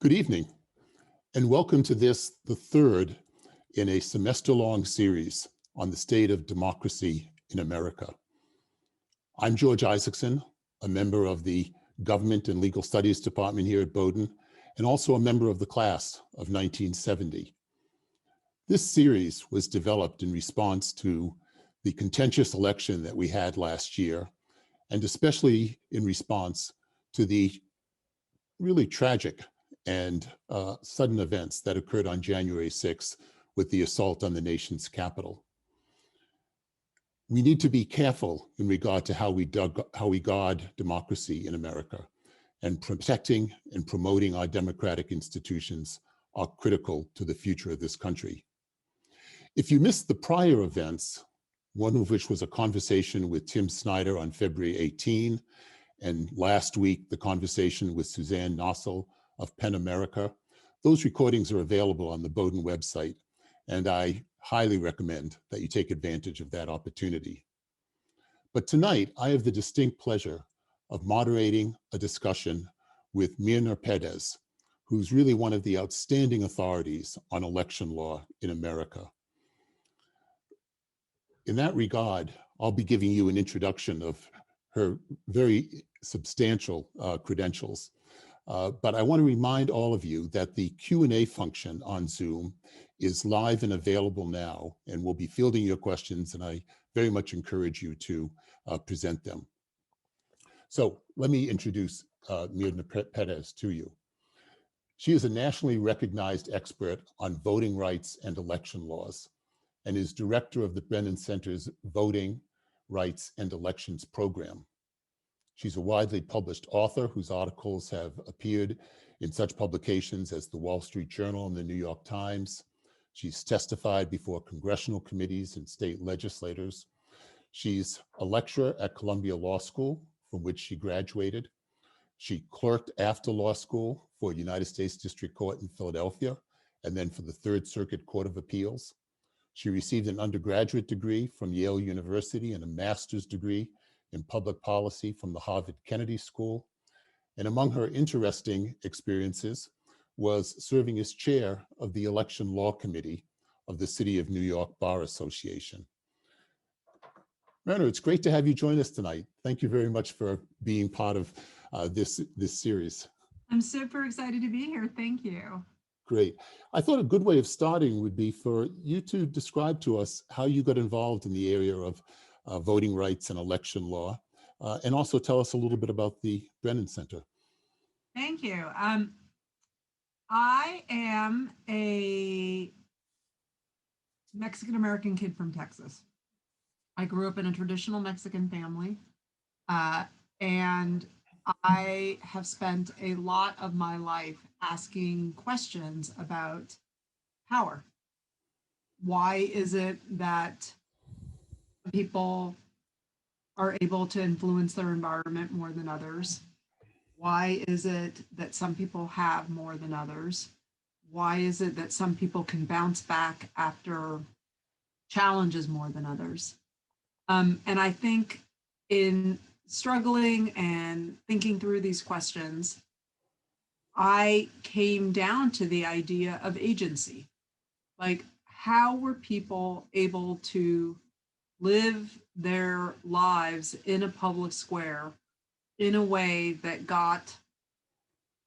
Good evening, and welcome to this, the third in a semester-long series on the state of democracy in America. I'm George Isaacson, a member of the Government and Legal Studies Department here at Bowdoin, and also a member of the class of 1970. This series was developed in response to the contentious election that we had last year, and especially in response to the really tragic and sudden events that occurred on January 6th with the assault on the nation's capital. We need to be careful in regard to how we guard democracy in America, and protecting and promoting our democratic institutions are critical to the future of this country. If you missed the prior events, one of which was a conversation with Tim Snyder on February 18, and last week, the conversation with Suzanne Nossel of PEN America, those recordings are available on the Bowdoin website, and I highly recommend that you take advantage of that opportunity. But tonight, I have the distinct pleasure of moderating a discussion with Myrna Pérez, who's really one of the outstanding authorities on election law in America. In that regard, I'll be giving you an introduction of her very substantial credentials. But I want to remind all of you that the Q&A function on Zoom is live and available now, and we'll be fielding your questions, and I very much encourage you to present them. So let me introduce Myrna Pérez to you. She is a nationally recognized expert on voting rights and election laws, and is director of the Brennan Center's Voting Rights and Elections program. She's a widely published author whose articles have appeared in such publications as the Wall Street Journal and the New York Times. She's testified before congressional committees and state legislators. She's a lecturer at Columbia Law School, from which she graduated. She clerked after law school for United States District Court in Philadelphia, and then for the Third Circuit Court of Appeals. She received an undergraduate degree from Yale University and a master's degree in public policy from the Harvard Kennedy School. And among her interesting experiences was serving as chair of the Election Law Committee of the City of New York Bar Association. Myrna, it's great to have you join us tonight. Thank you very much for being part of this series. I'm super excited to be here. Thank you. Great. I thought a good way of starting would be for you to describe to us how you got involved in the area of voting rights and election law, and also tell us a little bit about the Brennan Center. Thank you. I am a Mexican-American kid from Texas. I grew up in a traditional Mexican family, and I have spent a lot of my life asking questions about power. Why is it that people are able to influence their environment more than others? Why is it that some people have more than others? Why is it that some people can bounce back after challenges more than others? And I think in struggling and thinking through these questions, I came down to the idea of agency. Like, how were people able to live their lives in a public square in a way that got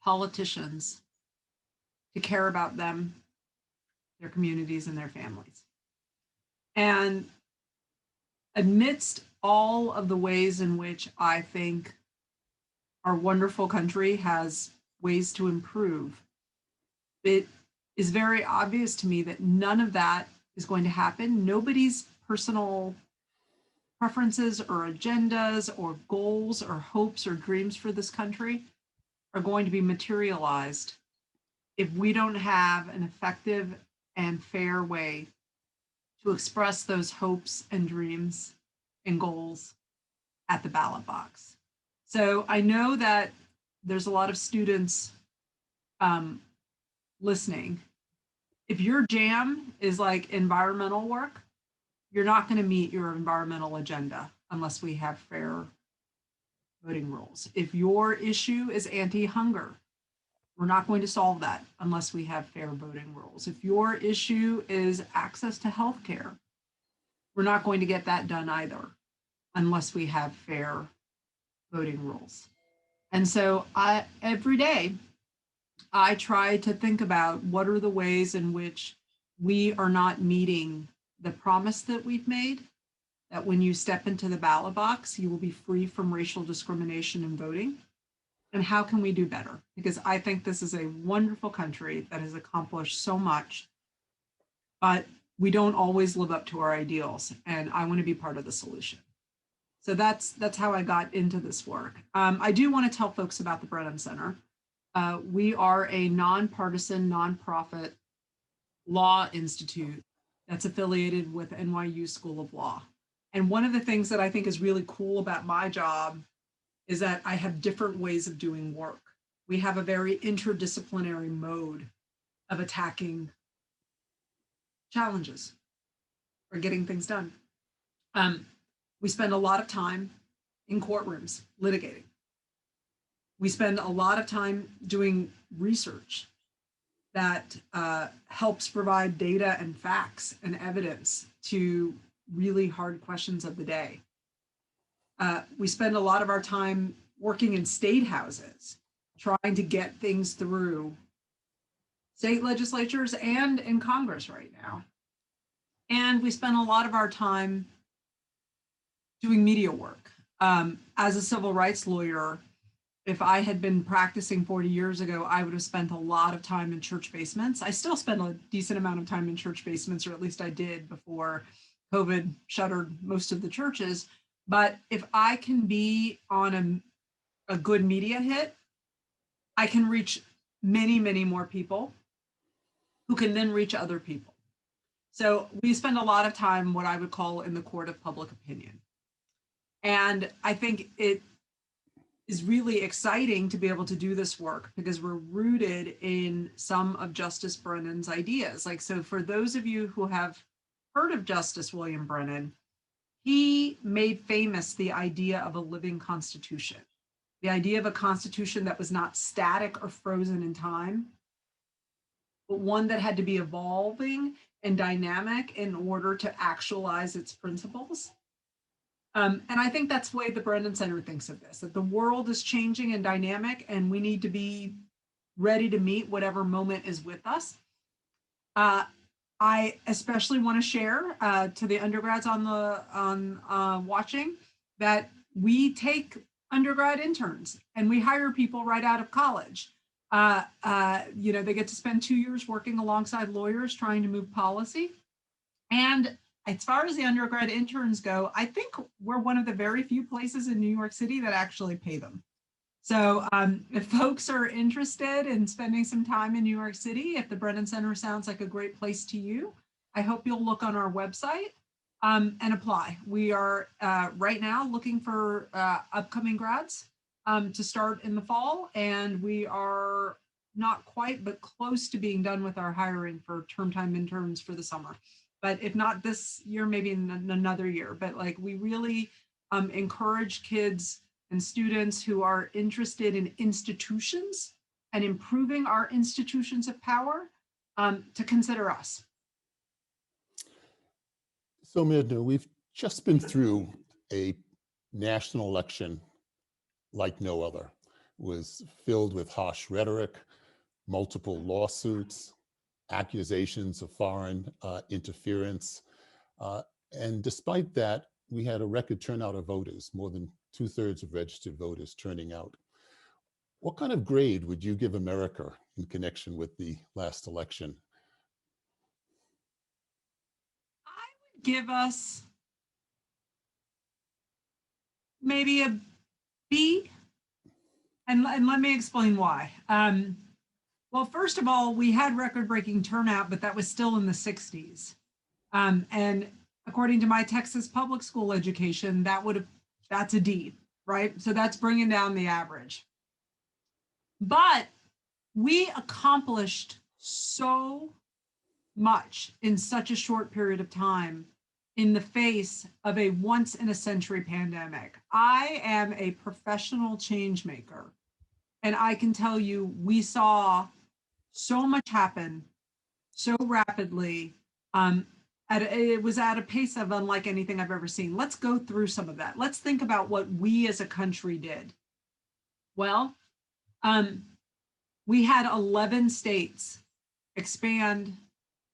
politicians to care about them, their communities, and their families? And amidst all of the ways in which I think our wonderful country has ways to improve, it is very obvious to me that none of that is going to happen. Nobody's personal preferences or agendas or goals or hopes or dreams for this country are going to be materialized if we don't have an effective and fair way to express those hopes and dreams and goals at the ballot box. So I know that there's a lot of students listening. If your jam is like environmental work, you're not going to meet your environmental agenda unless we have fair voting rules. If your issue is anti-hunger, We're not going to solve that unless we have fair voting rules. If your issue is access to health care, we're not going to get that done either unless we have fair voting rules. And so every day, I try to think about what are the ways in which we are not meeting the promise that we've made, that when you step into the ballot box, you will be free from racial discrimination in voting. And how can we do better? Because I think this is a wonderful country that has accomplished so much, but we don't always live up to our ideals. And I want to be part of the solution. So that's how I got into this work. I do want to tell folks about the Brennan Center. We are a nonpartisan, nonprofit law institute that's affiliated with NYU School of Law. And one of the things that I think is really cool about my job is that I have different ways of doing work. We have a very interdisciplinary mode of attacking challenges or getting things done. We spend a lot of time in courtrooms litigating. We spend a lot of time doing research that helps provide data and facts and evidence to really hard questions of the day. We spend a lot of our time working in state houses, trying to get things through state legislatures and in Congress right now. And we spend a lot of our time doing media work. As a civil rights lawyer, if I had been practicing 40 years ago, I would have spent a lot of time in church basements. I still spend a decent amount of time in church basements, or at least I did before COVID shuttered most of the churches. But if I can be on a good media hit, I can reach many, many more people who can then reach other people. So we spend a lot of time, what I would call, in the court of public opinion. And I think it is really exciting to be able to do this work because we're rooted in some of Justice Brennan's ideas. Like, so for those of you who have heard of Justice William Brennan, he made famous the idea of a living constitution, the idea of a constitution that was not static or frozen in time, but one that had to be evolving and dynamic in order to actualize its principles. And I think that's the way the Brennan Center thinks of this, that the world is changing and dynamic, and we need to be ready to meet whatever moment is with us. I especially want to share to the undergrads on watching that we take undergrad interns and we hire people right out of college. They get to spend 2 years working alongside lawyers trying to move policy. And as far as the undergrad interns go, I think we're one of the very few places in New York City that actually pay them. So if folks are interested in spending some time in New York City, if the Brennan Center sounds like a great place to you, I hope you'll look on our website and apply. We are right now looking for upcoming grads to start in the fall, and we are not quite, but close to being done with our hiring for term time interns for the summer. But if not this year, maybe in another year. But like, we really encourage kids and students who are interested in institutions and improving our institutions of power to consider us. So Myrna, we've just been through a national election like no other. It was filled with harsh rhetoric, multiple lawsuits, accusations of foreign interference. And despite that, we had a record turnout of voters, more than 2/3 of registered voters turning out. What kind of grade would you give America in connection with the last election? I would give us maybe a B. And let me explain why. Well, first of all, we had record-breaking turnout, but that was still in the 60s. And according to my Texas public school education, that's a D, right? So that's bringing down the average. But we accomplished so much in such a short period of time in the face of a once-in-a-century pandemic. I am a professional change maker. And I can tell you, we saw so much happen so rapidly. It was at a pace of unlike anything I've ever seen. Let's go through some of that. Let's think about what we as a country did. Well, we had 11 states expand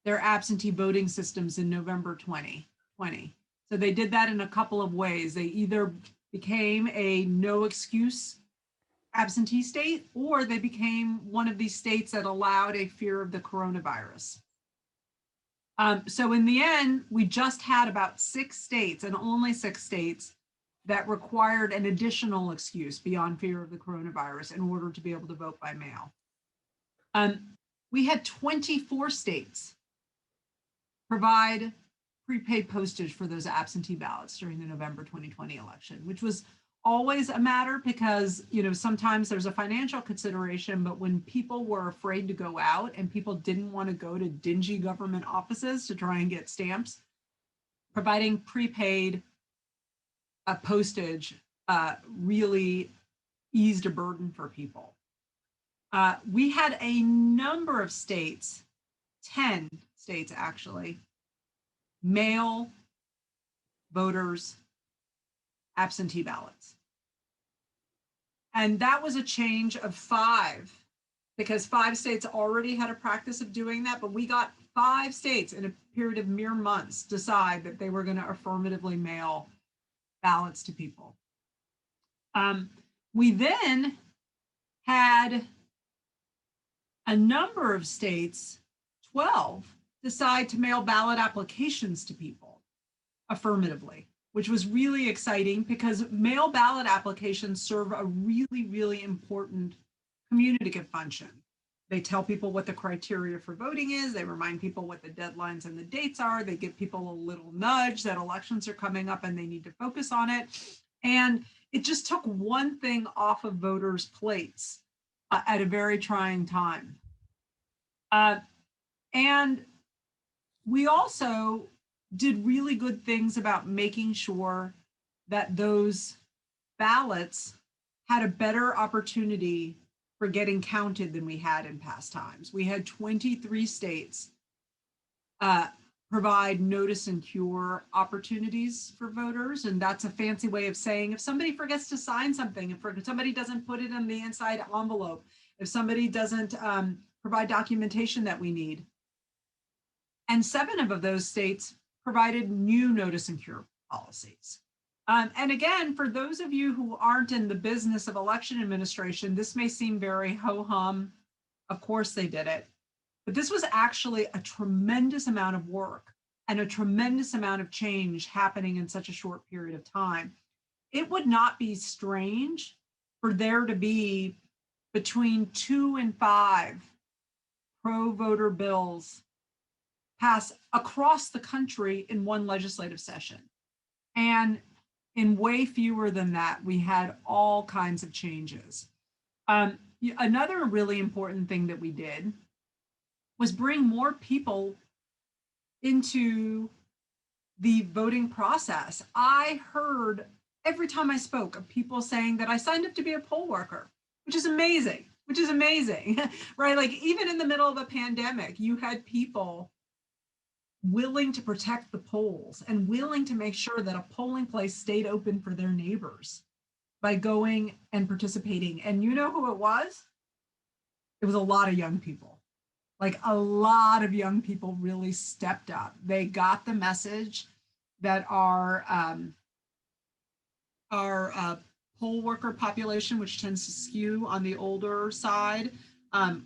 their absentee voting systems in November 2020. So they did that in a couple of ways. They either became a no excuse absentee state, or they became one of these states that allowed a fear of the coronavirus. So in the end, we just had about 6 states, and only 6 states, that required an additional excuse beyond fear of the coronavirus in order to be able to vote by mail. We had 24 states provide prepaid postage for those absentee ballots during the November 2020 election, which was always a matter because, you know, sometimes there's a financial consideration, but when people were afraid to go out and people didn't want to go to dingy government offices to try and get stamps, providing prepaid postage really eased a burden for people. We had a number of states, 10 states actually, mail voters absentee ballots. And that was a change of 5, because 5 states already had a practice of doing that, but we got 5 states in a period of mere months decide that they were going to affirmatively mail ballots to people. We then had a number of states, 12, decide to mail ballot applications to people affirmatively, which was really exciting because mail ballot applications serve a really, really important communicative function. They tell people what the criteria for voting is. They remind people what the deadlines and the dates are. They give people a little nudge that elections are coming up and they need to focus on it. And it just took one thing off of voters' plates at a very trying time. And we also did really good things about making sure that those ballots had a better opportunity for getting counted than we had in past times. We had 23 states provide notice and cure opportunities for voters. And that's a fancy way of saying if somebody forgets to sign something, if somebody doesn't put it in the inside envelope, if somebody doesn't provide documentation that we need. And 7 of those states provided new notice and cure policies. And again, for those of you who aren't in the business of election administration, this may seem very ho-hum. Of course they did it. But this was actually a tremendous amount of work and a tremendous amount of change happening in such a short period of time. It would not be strange for there to be between 2 and 5 pro-voter bills pass across the country in one legislative session. And in way fewer than that, we had all kinds of changes. Another really important thing that we did was bring more people into the voting process. I heard every time I spoke of people saying that I signed up to be a poll worker, which is amazing, right? Like even in the middle of a pandemic, you had people willing to protect the polls and willing to make sure that a polling place stayed open for their neighbors by going and participating. And you know who it was? It was a lot of young people. Like a lot of young people really stepped up. They got the message that our poll worker population, which tends to skew on the older side,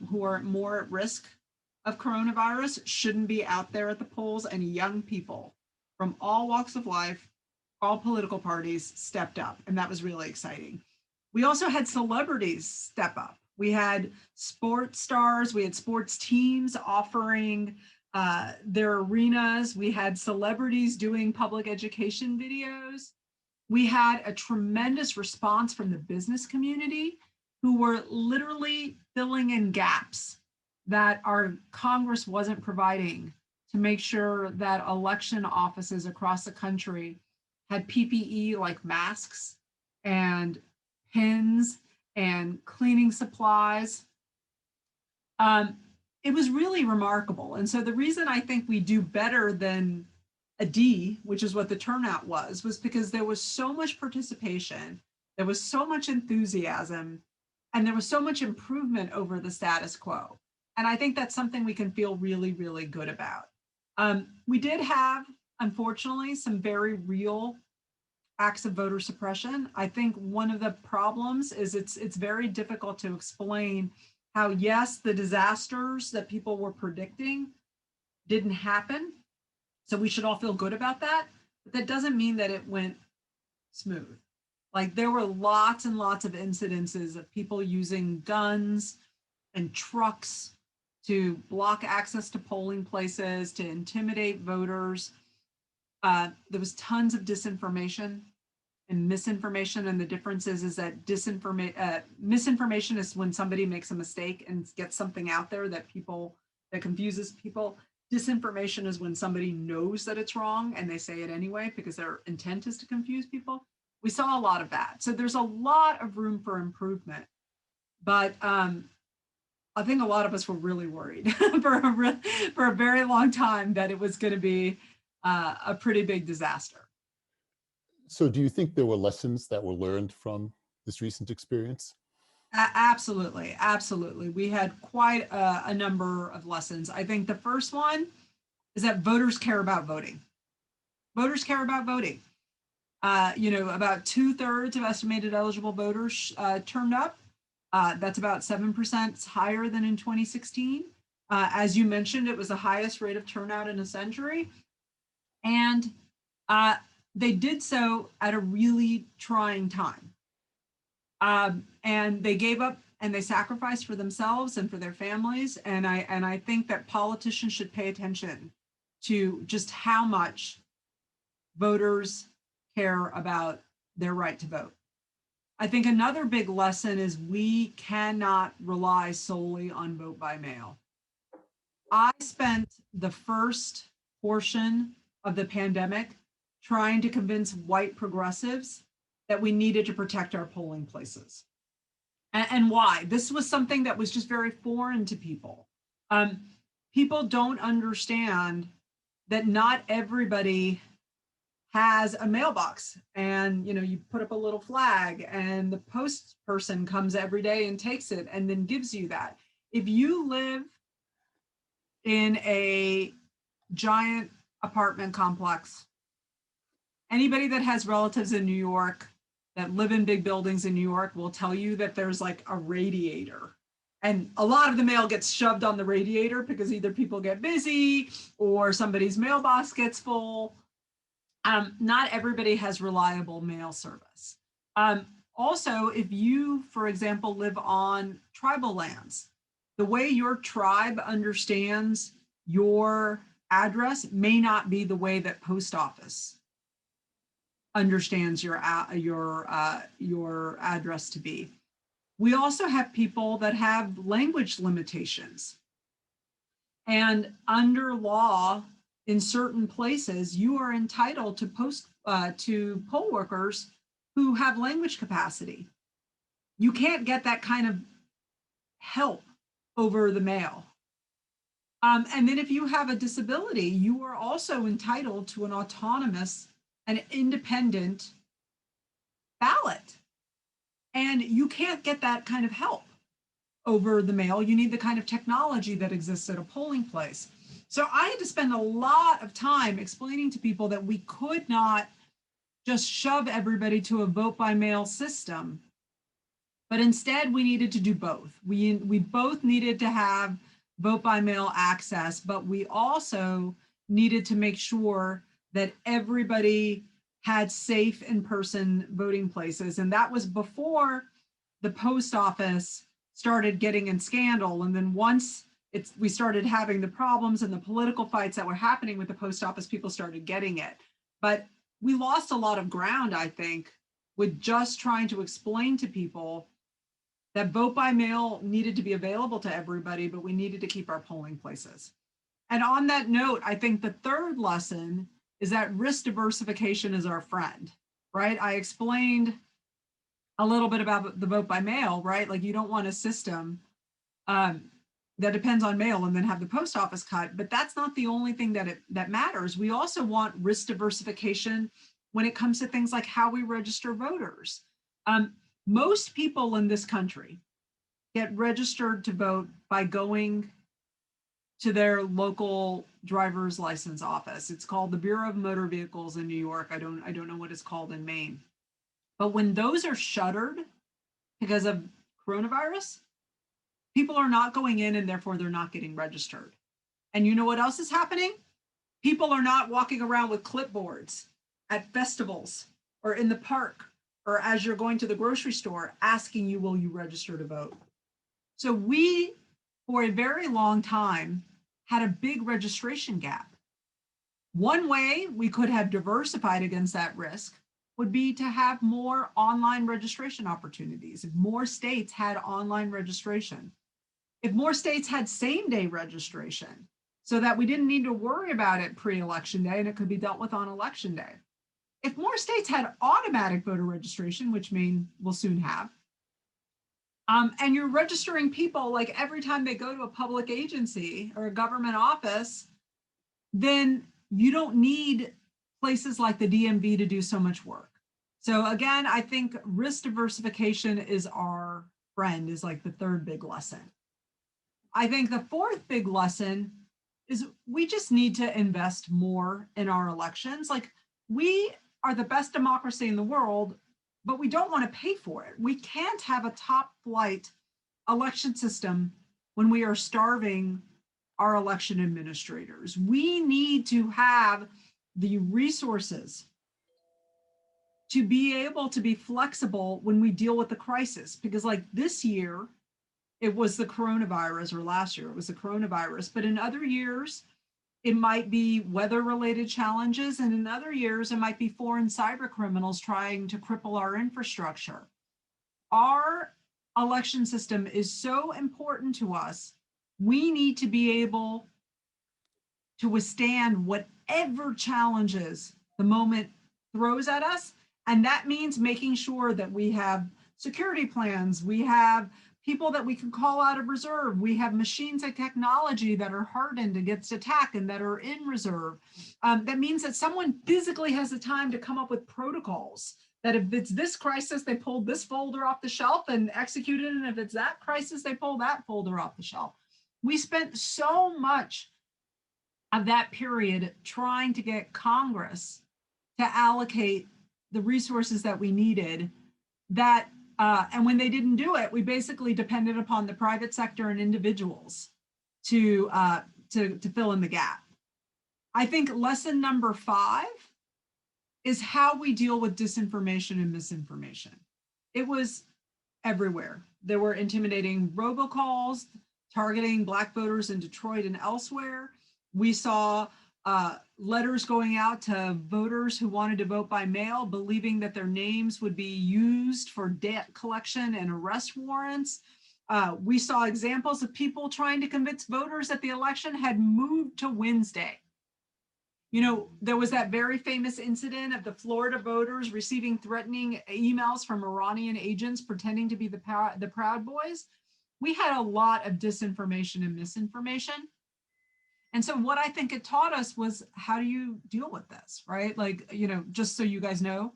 who are more at risk of coronavirus, shouldn't be out there at the polls, and young people from all walks of life, all political parties stepped up, and that was really exciting. We also had celebrities step up. We had sports stars, we had sports teams offering their arenas. We had celebrities doing public education videos. We had a tremendous response from the business community who were literally filling in gaps that our Congress wasn't providing to make sure that election offices across the country had PPE like masks and pins and cleaning supplies. It was really remarkable. And so the reason I think we do better than a D, which is what the turnout was because there was so much participation, there was so much enthusiasm, and there was so much improvement over the status quo. And I think that's something we can feel really, really good about. We did have, unfortunately, some very real acts of voter suppression. I think one of the problems is it's very difficult to explain how, yes, the disasters that people were predicting didn't happen. So we should all feel good about that. But that doesn't mean that it went smooth. Like there were lots and lots of incidences of people using guns and trucks to block access to polling places, to intimidate voters. There was tons of disinformation and misinformation. And the difference is that misinformation is when somebody makes a mistake and gets something out there that confuses people. Disinformation is when somebody knows that it's wrong and they say it anyway because their intent is to confuse people. We saw a lot of that. So there's a lot of room for improvement. But I think a lot of us were really worried for a very long time that it was going to be a pretty big disaster. So do you think there were lessons that were learned from this recent experience? Absolutely. Absolutely. We had quite a number of lessons. I think the first one is that voters care about voting. Voters care about voting. About 2/3 of estimated eligible voters turned up. That's about 7% higher than in 2016. As you mentioned, it was the highest rate of turnout in a century. And they did so at a really trying time. And they gave up and they sacrificed for themselves and for their families. And I think that politicians should pay attention to just how much voters care about their right to vote. I think another big lesson is we cannot rely solely on vote by mail. I spent the first portion of the pandemic trying to convince white progressives that we needed to protect our polling places. And why? This was something that was just very foreign to people. People don't understand that not everybody has a mailbox and you put up a little flag and the post person comes every day and takes it and then gives you that. If you live in a giant apartment complex, anybody that has relatives in New York that live in big buildings in New York will tell you that there's like a radiator. And a lot of the mail gets shoved on the radiator because either people get busy or somebody's mailbox gets full. Not everybody has reliable mail service. Also, if you, for example, live on tribal lands, the way your tribe understands your address may not be the way that post office understands your address to be. We also have people that have language limitations. And under law, in certain places, you are entitled to poll workers who have language capacity. You can't get that kind of help over the mail. And then if you have a disability, you are also entitled to an autonomous and independent ballot. And you can't get that kind of help over the mail. You need the kind of technology that exists at a polling place. So I had to spend a lot of time explaining to people that we could not just shove everybody to a vote by mail system, but instead we needed to do both. We both needed to have vote by mail access, but we also needed to make sure that everybody had safe in-person voting places. And that was before the post office started getting in scandal. And then once we started having the problems and the political fights that were happening with the post office, people started getting it. But we lost a lot of ground, I think, with just trying to explain to people that vote by mail needed to be available to everybody, but we needed to keep our polling places. And on that note, I think the third lesson is that risk diversification is our friend, right? I explained a little bit about the vote by mail, right? Like you don't want a system that depends on mail and then have the post office cut, but that's not the only thing that matters. We also want risk diversification when it comes to things like how we register voters. Most people in this country get registered to vote by going to their local driver's license office. It's called the Bureau of Motor Vehicles in New York. I don't know what it's called in Maine. But when those are shuttered because of coronavirus, people are not going in and therefore they're not getting registered. And you know what else is happening? People are not walking around with clipboards at festivals or in the park or as you're going to the grocery store asking you, will you register to vote? So we, for a very long time, had a big registration gap. One way we could have diversified against that risk would be to have more online registration opportunities. If more states had online registration, if more states had same-day registration so that we didn't need to worry about it pre-election day and it could be dealt with on election day. If more states had automatic voter registration, which Maine will soon have, and you're registering people like every time they go to a public agency or a government office, then you don't need places like the DMV to do so much work. So again, I think risk diversification is our friend, is like the third big lesson. I think the fourth big lesson is we just need to invest more in our elections. Like we are the best democracy in the world, but we don't want to pay for it. We can't have a top flight election system when we are starving our election administrators. We need to have the resources to be able to be flexible when we deal with the crisis. Because like this year, it was the coronavirus, or last year it was the coronavirus, but in other years, it might be weather-related challenges, and in other years, it might be foreign cyber criminals trying to cripple our infrastructure. Our election system is so important to us. We need to be able to withstand whatever challenges the moment throws at us. And that means making sure that we have security plans, we have people that we can call out of reserve. We have machines and technology that are hardened against attack and that are in reserve. That means that someone physically has the time to come up with protocols, that if it's this crisis, they pull this folder off the shelf and execute it. And if it's that crisis, they pull that folder off the shelf. We spent so much of that period trying to get Congress to allocate the resources that we needed, that and when they didn't do it, we basically depended upon the private sector and individuals to fill in the gap. I think lesson number 5 is how we deal with disinformation and misinformation. It was everywhere. There were intimidating robocalls targeting Black voters in Detroit and elsewhere. We saw letters going out to voters who wanted to vote by mail, believing that their names would be used for debt collection and arrest warrants. We saw examples of people trying to convince voters that the election had moved to Wednesday. You know, there was that very famous incident of the Florida voters receiving threatening emails from Iranian agents pretending to be the Proud Boys. We had a lot of disinformation and misinformation. And so what I think it taught us was, how do you deal with this, right? Like, you know, just so you guys know,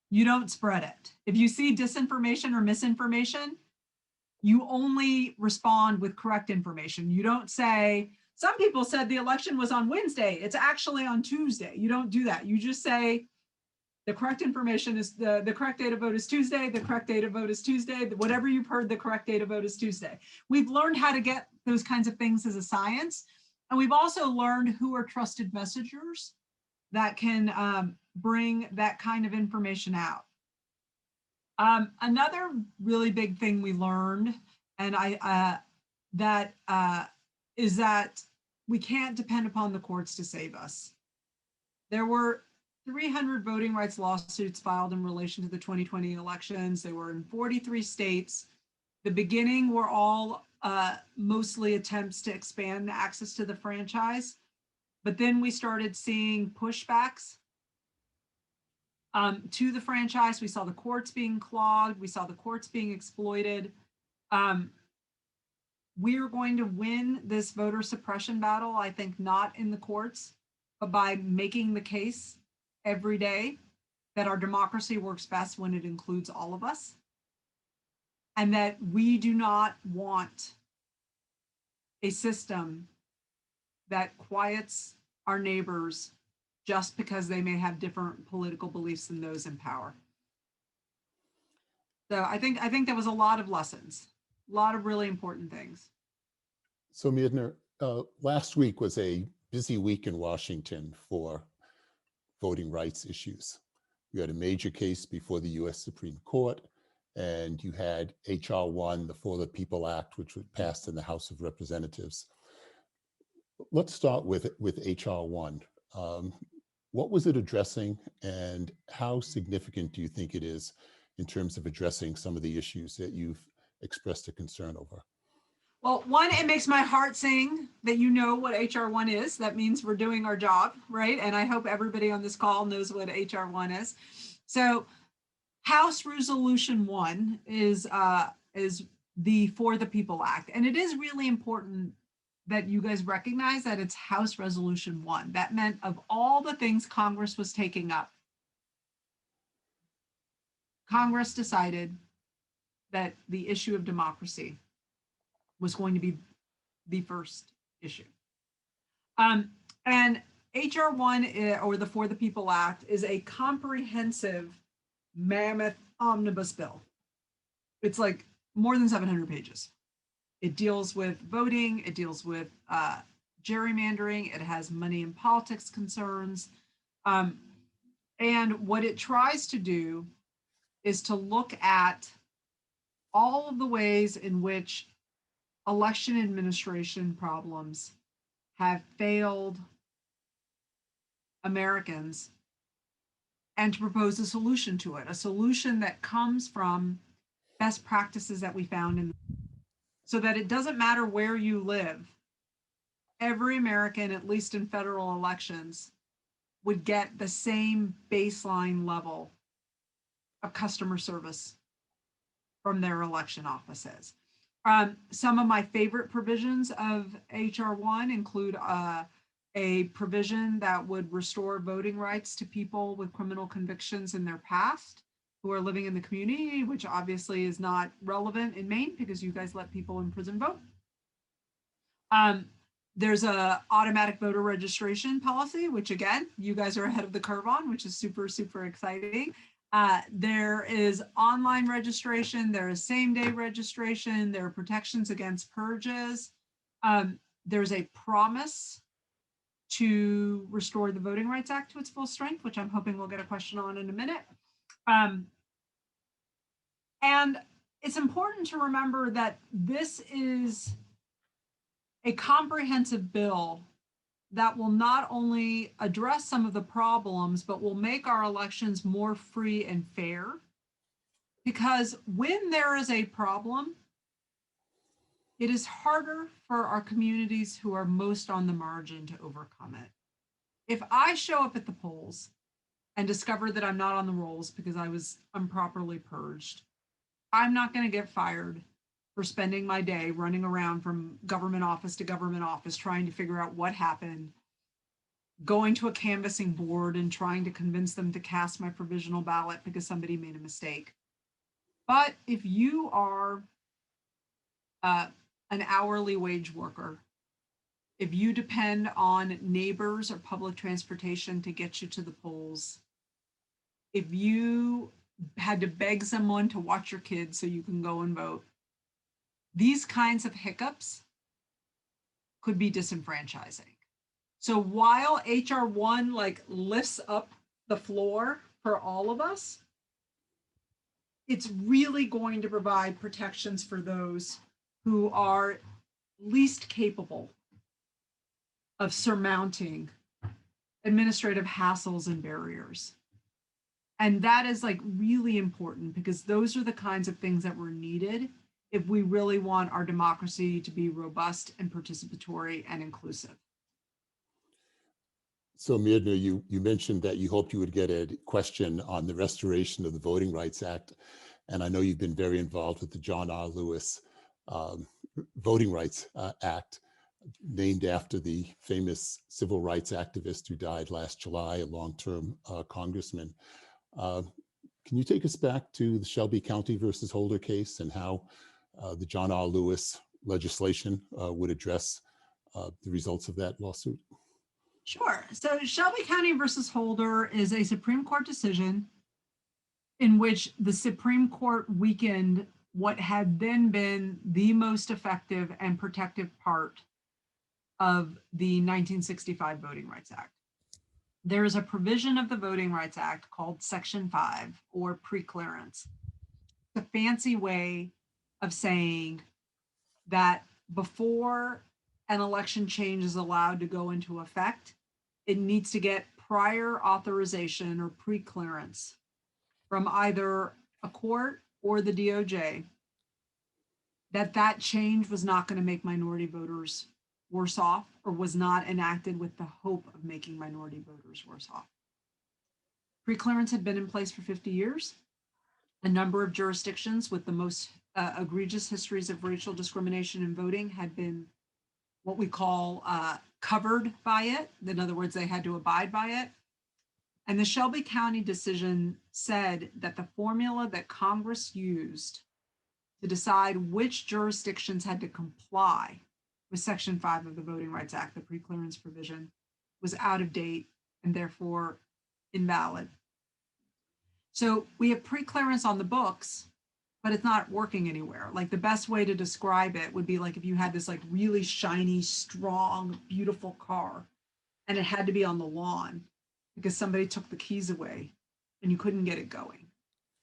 you don't spread it. If you see disinformation or misinformation, you only respond with correct information. You don't say, some people said the election was on Wednesday, it's actually on Tuesday. You don't do that. You just say, the correct information is the correct date of vote is Tuesday, the correct date of vote is Tuesday, whatever you've heard, the correct date of vote is Tuesday. We've learned how to get those kinds of things as a science. And we've also learned who are trusted messengers that can bring that kind of information out. Another really big thing we learned, and is that we can't depend upon the courts to save us. There were 300 voting rights lawsuits filed in relation to the 2020 elections. They were in 43 states. The beginning were all mostly attempts to expand the access to the franchise. But then we started seeing pushbacks to the franchise. We saw the courts being clogged. We saw the courts being exploited. We're going to win this voter suppression battle, I think, not in the courts, but by making the case every day that our democracy works best when it includes all of us, and that we do not want a system that quiets our neighbors just because they may have different political beliefs than those in power. So I think that was a lot of lessons, a lot of really important things. So Myrna, last week was a busy week in Washington for voting rights issues. You had a major case before the US Supreme Court, and you had HR 1, the For the People Act, which was passed in the House of Representatives. Let's start with HR 1. What was it addressing, and how significant do you think it is in terms of addressing some of the issues that you've expressed a concern over? Well, one, it makes my heart sing that you know what HR 1 is. That means we're doing our job, right? And I hope everybody on this call knows what HR 1 is. So House Resolution 1 is the For the People Act. And it is really important that you guys recognize that it's House Resolution 1. That meant of all the things Congress was taking up, Congress decided that the issue of democracy was going to be the first issue. And HR 1, or the For the People Act, is a comprehensive mammoth omnibus bill. It's like more than 700 pages. It deals with voting, it deals with gerrymandering, it has money and politics concerns. And what it tries to do is to look at all of the ways in which election administration problems have failed Americans, and to propose a solution to it, a solution that comes from best practices that we found in, so that it doesn't matter where you live, every American, at least in federal elections, would get the same baseline level of customer service from their election offices. Some of my favorite provisions of HR 1 include a provision that would restore voting rights to people with criminal convictions in their past who are living in the community, which obviously is not relevant in Maine because you guys let people in prison vote. There's a automatic voter registration policy, which again, you guys are ahead of the curve on, which is super, super exciting. There is online registration, there is same-day registration, there are protections against purges. There's a promise to restore the Voting Rights Act to its full strength, which I'm hoping we'll get a question on in a minute. And it's important to remember that this is a comprehensive bill that will not only address some of the problems, but will make our elections more free and fair. Because when there is a problem, it is harder for our communities who are most on the margin to overcome it. If I show up at the polls and discover that I'm not on the rolls because I was improperly purged, I'm not going to get fired for spending my day running around from government office to government office trying to figure out what happened, going to a canvassing board and trying to convince them to cast my provisional ballot because somebody made a mistake. But if you are an hourly wage worker, if you depend on neighbors or public transportation to get you to the polls, if you had to beg someone to watch your kids so you can go and vote, these kinds of hiccups could be disenfranchising. So while HR 1 like lifts up the floor for all of us, it's really going to provide protections for those who are least capable of surmounting administrative hassles and barriers. And that is like really important because those are the kinds of things that were needed if we really want our democracy to be robust and participatory and inclusive. So Myrna, you mentioned that you hoped you would get a question on the restoration of the Voting Rights Act. And I know you've been very involved with the John R. Lewis um, Voting Rights Act, named after the famous civil rights activist who died last July, a long-term congressman. Uh, can you take us back to the Shelby County versus Holder case and how the John R. Lewis legislation would address the results of that lawsuit? Sure. So Shelby County versus Holder is a Supreme Court decision in which the Supreme Court weakened what had then been the most effective and protective part of the 1965 Voting Rights Act. There is a provision of the Voting Rights Act called Section 5, or preclearance. It's a fancy way of saying that before an election change is allowed to go into effect, it needs to get prior authorization or preclearance from either a court or the DOJ that change was not going to make minority voters worse off, or was not enacted with the hope of making minority voters worse off. Preclearance had been in place for 50 years. A number of jurisdictions with the most egregious histories of racial discrimination in voting had been what we call covered by it. In other words, they had to abide by it. And the Shelby County decision said that the formula that Congress used to decide which jurisdictions had to comply with Section 5 of the Voting Rights Act, the preclearance provision, was out of date and therefore invalid. So we have preclearance on the books, but it's not working anywhere. Like, the best way to describe it would be like if you had this like really shiny, strong, beautiful car and it had to be on the lawn because somebody took the keys away and you couldn't get it going.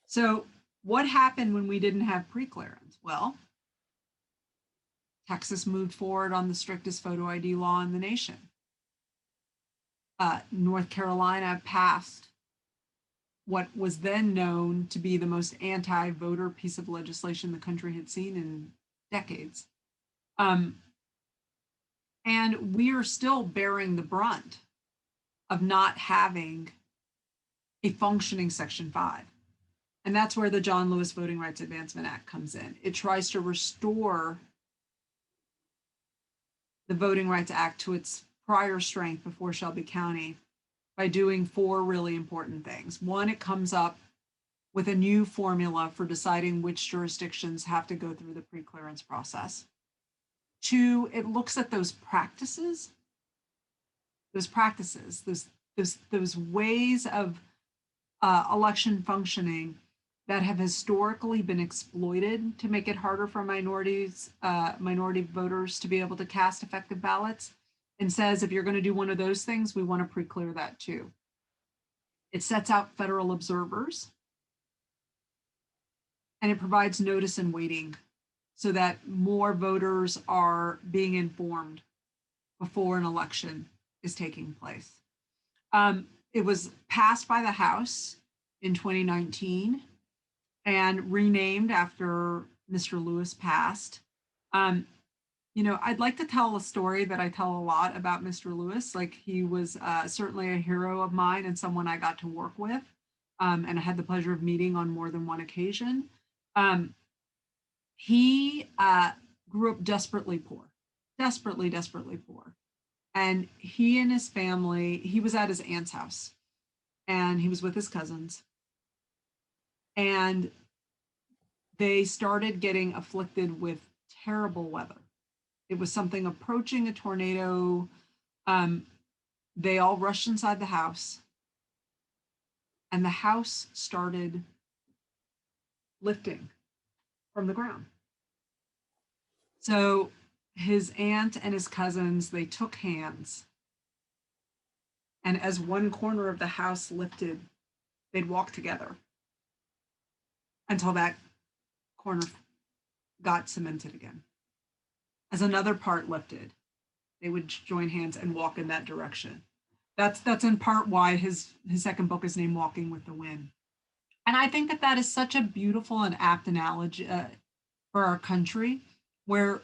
So what happened when we didn't have preclearance? Well, Texas moved forward on the strictest photo ID law in the nation. North Carolina passed what was then known to be the most anti-voter piece of legislation the country had seen in decades. And we are still bearing the brunt of not having a functioning Section 5. And that's where the John Lewis Voting Rights Advancement Act comes in. It tries to restore the Voting Rights Act to its prior strength before Shelby County by doing 4 really important things. One, it comes up with a new formula for deciding which jurisdictions have to go through the preclearance process. 2, it looks at those practices, those ways of election functioning that have historically been exploited to make it harder for minority voters to be able to cast effective ballots, and says, if you're going to do one of those things, we want to pre-clear that too. It sets out federal observers, and it provides notice and waiting so that more voters are being informed before an election is taking place. It was passed by the House in 2019 and renamed after Mr. Lewis passed. I'd like to tell a story that I tell a lot about Mr. Lewis. Like, he was certainly a hero of mine and someone I got to work with, and I had the pleasure of meeting on more than one occasion. He grew up desperately poor. And he and his family, he was at his aunt's house and he was with his cousins. And they started getting afflicted with terrible weather. It was something approaching a tornado. They all rushed inside the house, and the house started lifting from the ground. So his aunt and his cousins, they took hands. And as one corner of the house lifted, they'd walk together until that corner got cemented again. As another part lifted, they would join hands and walk in that direction. That's in part why his second book is named Walking with the Wind. And I think that is such a beautiful and apt analogy for our country, where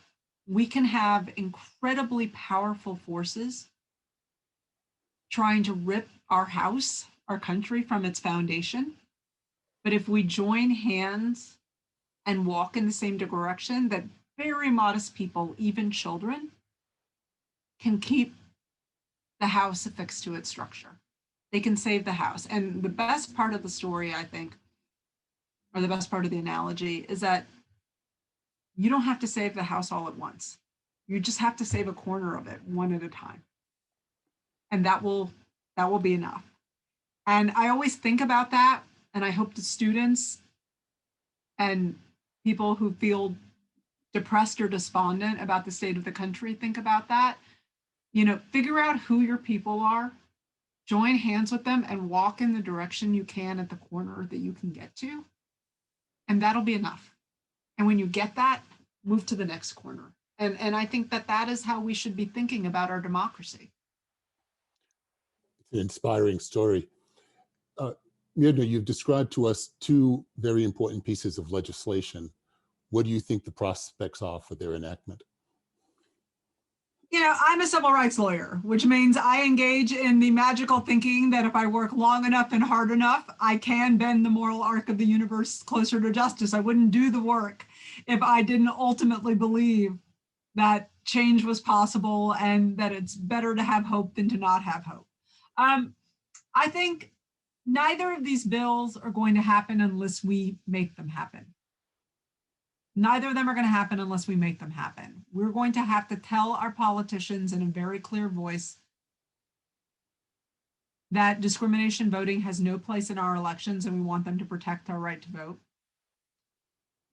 we can have incredibly powerful forces trying to rip our house, our country from its foundation. But if we join hands and walk in the same direction, that very modest people, even children, can keep the house affixed to its structure. They can save the house. And the best part of the story, I think, or the best part of the analogy, is that you don't have to save the house all at once. You just have to save a corner of it one at a time. And that will be enough. And I always think about that, and I hope the students and people who feel depressed or despondent about the state of the country think about that. You know, figure out who your people are, join hands with them, and walk in the direction you can at the corner that you can get to. And that'll be enough. And when you get that, move to the next corner. And I think that that is how we should be thinking about our democracy. It's an inspiring story. Myrna, you've described to us two very important pieces of legislation. What do you think the prospects are for their enactment? You know, I'm a civil rights lawyer, which means I engage in the magical thinking that if I work long enough and hard enough, I can bend the moral arc of the universe closer to justice. I wouldn't do the work if I didn't ultimately believe that change was possible and that it's better to have hope than to not have hope. I think neither of these bills are going to happen unless we make them happen. Neither of them are going to happen unless we make them happen. We're going to have to tell our politicians in a very clear voice that discrimination voting has no place in our elections and we want them to protect our right to vote.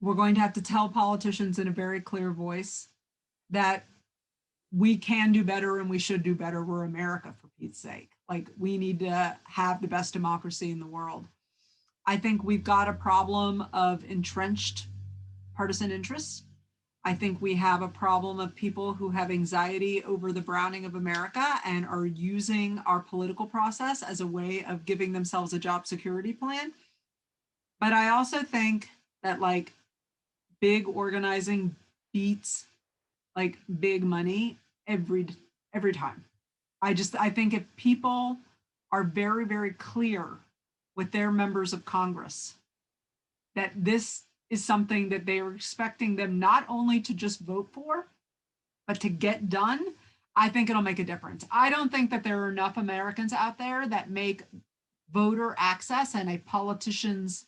We're going to have to tell politicians in a very clear voice that we can do better and we should do better. We're America, for Pete's sake. Like, we need to have the best democracy in the world. I think we've got a problem of entrenched partisan interests. I think we have a problem of people who have anxiety over the browning of America and are using our political process as a way of giving themselves a job security plan. But I also think that, like, big organizing beats like big money every time. I think if people are very, very clear with their members of Congress that this is something that they are expecting them not only to just vote for, but to get done, I think it'll make a difference. I don't think that there are enough Americans out there that make voter access and a politician's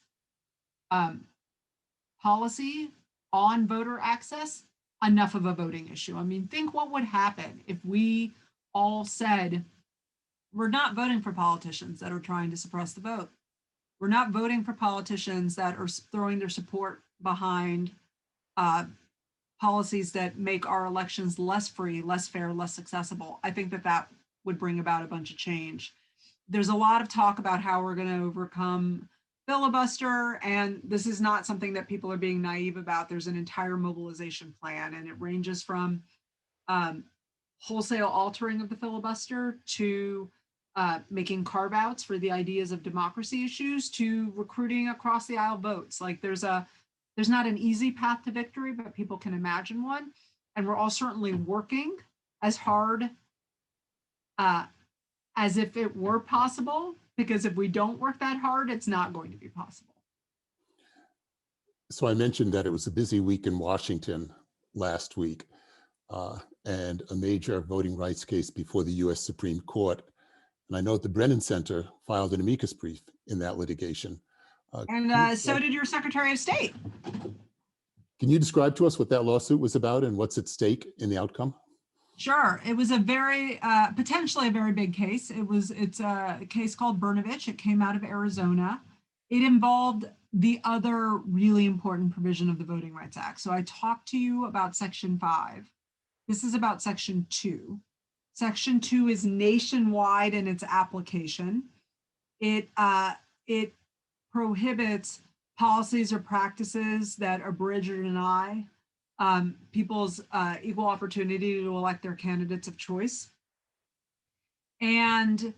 policy on voter access enough of a voting issue. I mean, think what would happen if we all said, we're not voting for politicians that are trying to suppress the vote. We're not voting for politicians that are throwing their support behind policies that make our elections less free, less fair, less accessible. I think that that would bring about a bunch of change. There's a lot of talk about how we're going to overcome filibuster, and this is not something that people are being naive about. There's an entire mobilization plan, and it ranges from wholesale altering of the filibuster to making carve-outs for the ideas of democracy issues to recruiting across the aisle votes. Like, there's not an easy path to victory, but people can imagine one. And we're all certainly working as hard as if it were possible, because if we don't work that hard, it's not going to be possible. So I mentioned that it was a busy week in Washington last week, and a major voting rights case before the US Supreme Court. And I know the Brennan Center filed an amicus brief in that litigation. And so did your Secretary of State. Can you describe to us what that lawsuit was about and what's at stake in the outcome? Sure. It was a very, potentially a very big case. It's a case called Brnovich. It came out of Arizona. It involved the other really important provision of the Voting Rights Act. So I talked to you about Section 5. This is about Section 2. Section 2 is nationwide in its application. It prohibits policies or practices that abridge or deny people's equal opportunity to elect their candidates of choice. And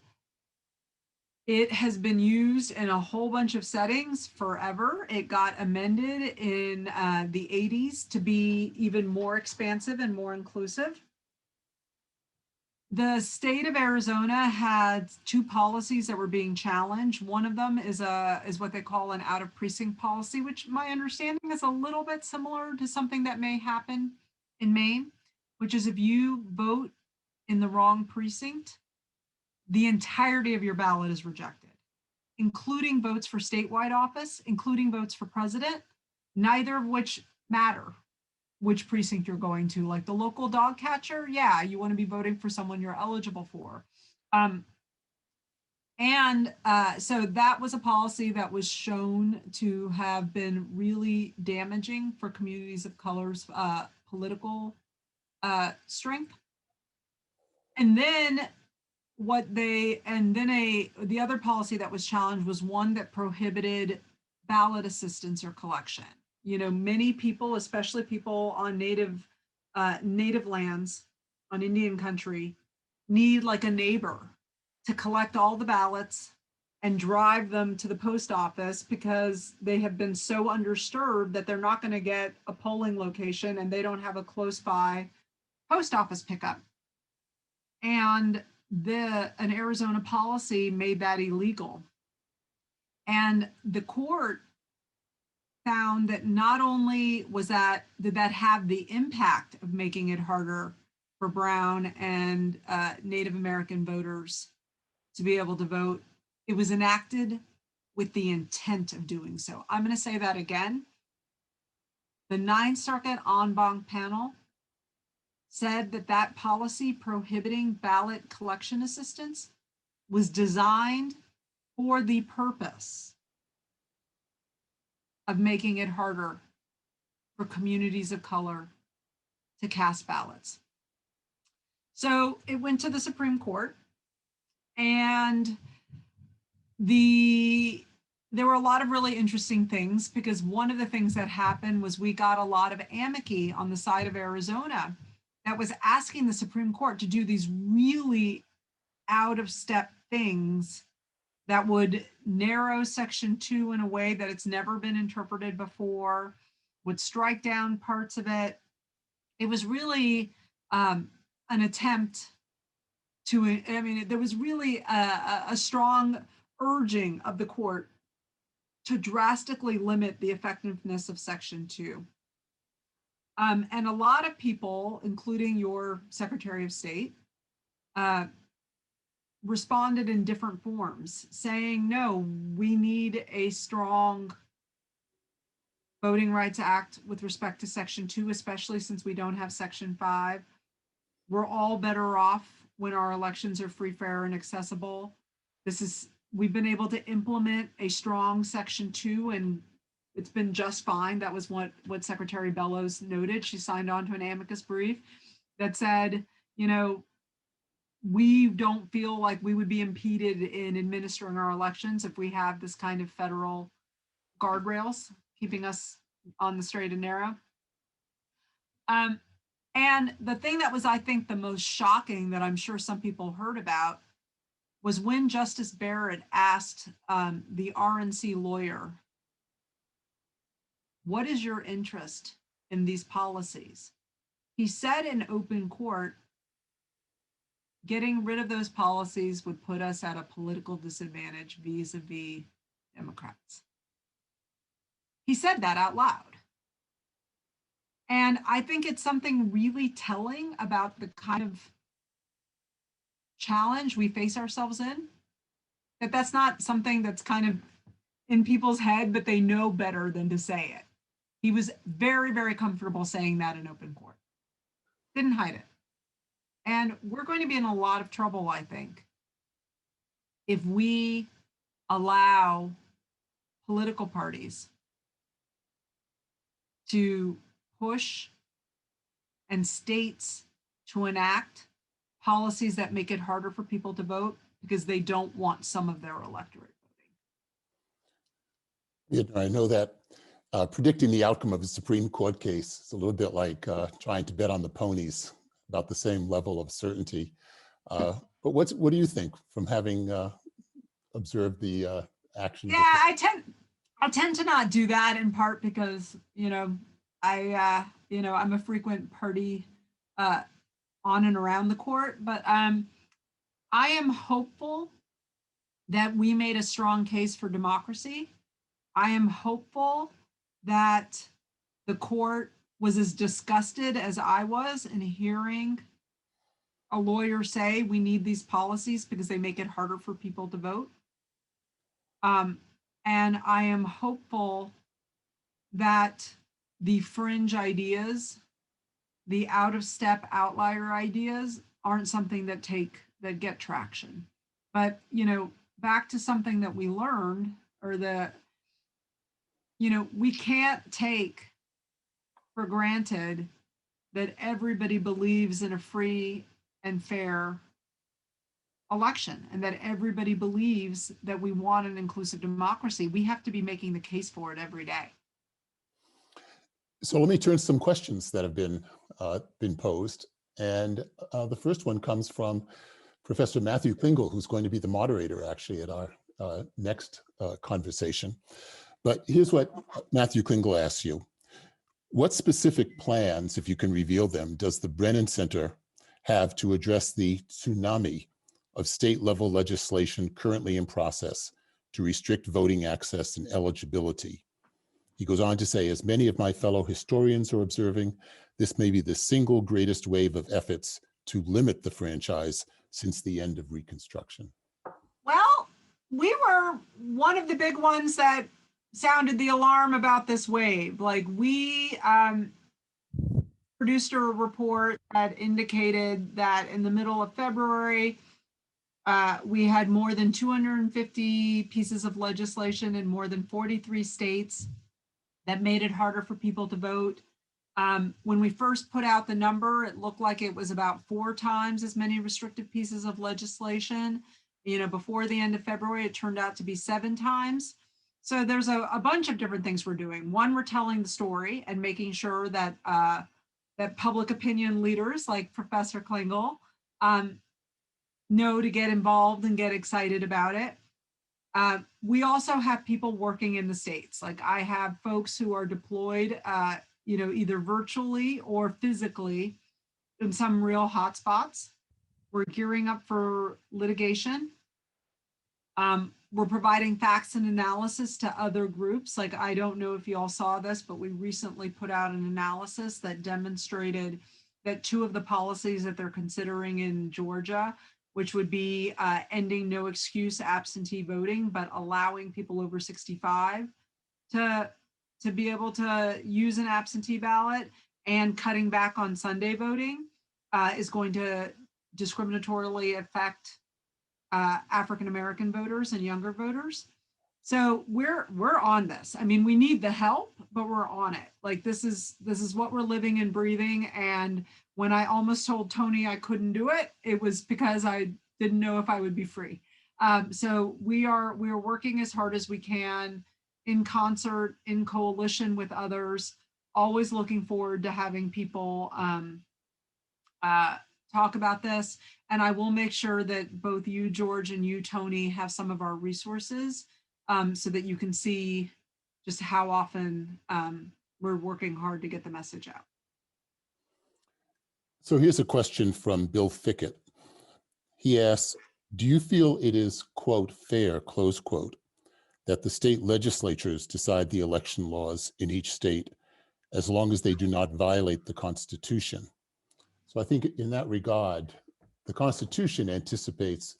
it has been used in a whole bunch of settings forever. It got amended in the 80s to be even more expansive and more inclusive. The state of Arizona had two policies that were being challenged. One of them is what they call an out of precinct policy, which my understanding is a little bit similar to something that may happen in Maine, which is if you vote in the wrong precinct, the entirety of your ballot is rejected, including votes for statewide office, including votes for president, neither of which matter which precinct you're going to. Like the local dog catcher, yeah, you want to be voting for someone you're eligible for. So that was a policy that was shown to have been really damaging for communities of color's political strength. And then the other policy that was challenged was one that prohibited ballot assistance or collection. You know, many people, especially people on native lands, on Indian country, need like a neighbor to collect all the ballots and drive them to the post office because they have been so undisturbed that they're not going to get a polling location and they don't have a close by post office pickup. And an Arizona policy made that illegal. And the court found that not only did that have the impact of making it harder for Brown and Native American voters to be able to vote, it was enacted with the intent of doing so. I'm going to say that again. The Ninth Circuit en banc panel said that policy prohibiting ballot collection assistance was designed for the purpose of making it harder for communities of color to cast ballots. So it went to the Supreme Court, and there were a lot of really interesting things, because one of the things that happened was we got a lot of amici on the side of Arizona that was asking the Supreme Court to do these really out of step things that would narrow Section 2 in a way that it's never been interpreted before, would strike down parts of it. It was really an attempt to, there was really a strong urging of the court to drastically limit the effectiveness of Section 2. And a lot of people, including your Secretary of State, responded in different forms, saying, no, we need a strong Voting Rights Act with respect to Section 2, especially since we don't have Section 5. We're all better off when our elections are free, fair, and accessible. We've been able to implement a strong Section 2, and it's been just fine. That was what Secretary Bellows noted. She signed on to an amicus brief that said, we don't feel like we would be impeded in administering our elections if we have this kind of federal guardrails keeping us on the straight and narrow. And the thing that was, I think, the most shocking that I'm sure some people heard about was when Justice Barrett asked the RNC lawyer, what is your interest in these policies? He said in open court, getting rid of those policies would put us at a political disadvantage vis-a-vis Democrats. He said that out loud. And I think it's something really telling about the kind of challenge we face ourselves in, that's not something that's kind of in people's head, but they know better than to say it. He was very, very comfortable saying that in open court. Didn't hide it. And we're going to be in a lot of trouble, I think, if we allow political parties to push and states to enact policies that make it harder for people to vote because they don't want some of their electorate voting. I know that predicting the outcome of a Supreme Court case is a little bit like trying to bet on the ponies, about the same level of certainty. But what do you think from having observed the action? Yeah, I tend to not do that, in part because I'm a frequent party on and around the court. But I am hopeful that we made a strong case for democracy. I am hopeful that the court was as disgusted as I was in hearing a lawyer say we need these policies because they make it harder for people to vote. And I am hopeful that the fringe ideas, the out of step outlier ideas aren't something that get traction. But, back to something that we learned, or we can't take for granted that everybody believes in a free and fair election and that everybody believes that we want an inclusive democracy. We have to be making the case for it every day. So let me turn to some questions that have been posed. And the first one comes from Professor Matthew Klingel, who's going to be the moderator actually at our next conversation. But here's what Matthew Klingel asks you. What specific plans, if you can reveal them, does the Brennan Center have to address the tsunami of state-level legislation currently in process to restrict voting access and eligibility? He goes on to say, as many of my fellow historians are observing, this may be the single greatest wave of efforts to limit the franchise since the end of Reconstruction. Well, we were one of the big ones that sounded the alarm about this wave. Like, we produced a report that indicated that in the middle of February, we had more than 250 pieces of legislation in more than 43 states that made it harder for people to vote. When we first put out the number, it looked like it was about 4 times as many restrictive pieces of legislation. Before the end of February, it turned out to be 7 times. So there's a bunch of different things we're doing. One, we're telling the story and making sure that that public opinion leaders like Professor Klingel know to get involved and get excited about it. We also have people working in the states. Like, I have folks who are deployed, either virtually or physically in some real hotspots. We're gearing up for litigation. We're providing facts and analysis to other groups. Like, I don't know if you all saw this, but we recently put out an analysis that demonstrated that 2 of the policies that they're considering in Georgia, which would be ending no excuse absentee voting, but allowing people over 65 to be able to use an absentee ballot, and cutting back on Sunday voting, is going to discriminatorily affect African-American voters and younger voters. So we're on this. I mean, we need the help, but we're on it. Like, this is what we're living and breathing. And when I almost told Tony I couldn't do it, it was because I didn't know if I would be free. So we are working as hard as we can, in concert, in coalition with others, always looking forward to having people talk about this. And I will make sure that both you, George, and you, Tony, have some of our resources so that you can see just how often we're working hard to get the message out. So here's a question from Bill Fickett. He asks, do you feel it is, quote, fair, close quote, that the state legislatures decide the election laws in each state as long as they do not violate the Constitution? So I think in that regard, the Constitution anticipates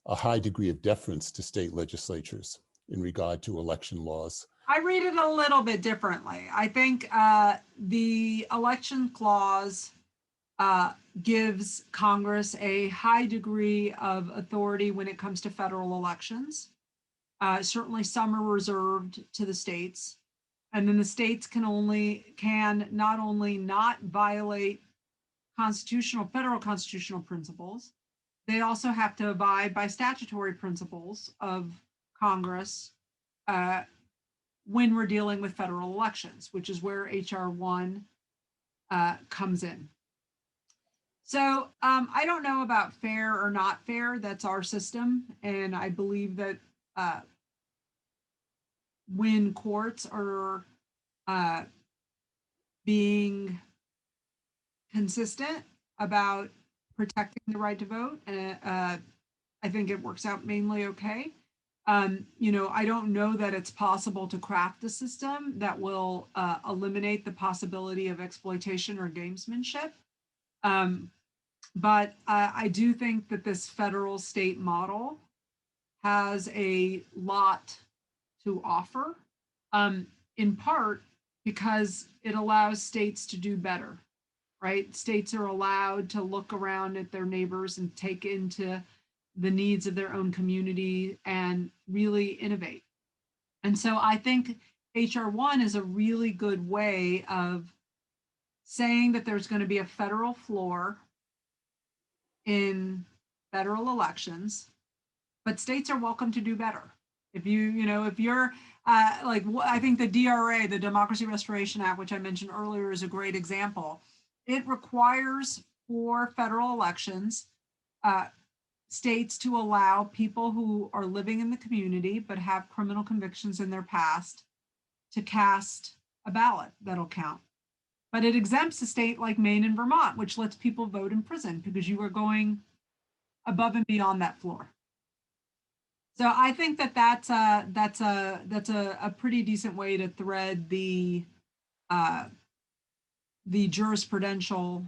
a high degree of deference to state legislatures in regard to election laws. I read it a little bit differently. I think the election clause gives Congress a high degree of authority when it comes to federal elections. Certainly some are reserved to the states. And then the states can not only not violate federal constitutional principles, they also have to abide by statutory principles of Congress when we're dealing with federal elections, which is where HR 1 comes in. So I don't know about fair or not fair. That's our system. And I believe that when courts are being consistent about protecting the right to vote. I think it works out mainly okay. I don't know that it's possible to craft a system that will eliminate the possibility of exploitation or gamesmanship. But I do think that this federal state model has a lot to offer, in part because it allows states to do better, right? States are allowed to look around at their neighbors and take into the needs of their own community and really innovate. And so I think HR1 is a really good way of saying that there's going to be a federal floor in federal elections, but states are welcome to do better. If you're I think the DRA, the Democracy Restoration Act, which I mentioned earlier, is a great example. It requires for federal elections, states to allow people who are living in the community but have criminal convictions in their past to cast a ballot that'll count. But it exempts a state like Maine and Vermont, which lets people vote in prison because you are going above and beyond that floor. So I think that that's a pretty decent way to thread the jurisprudential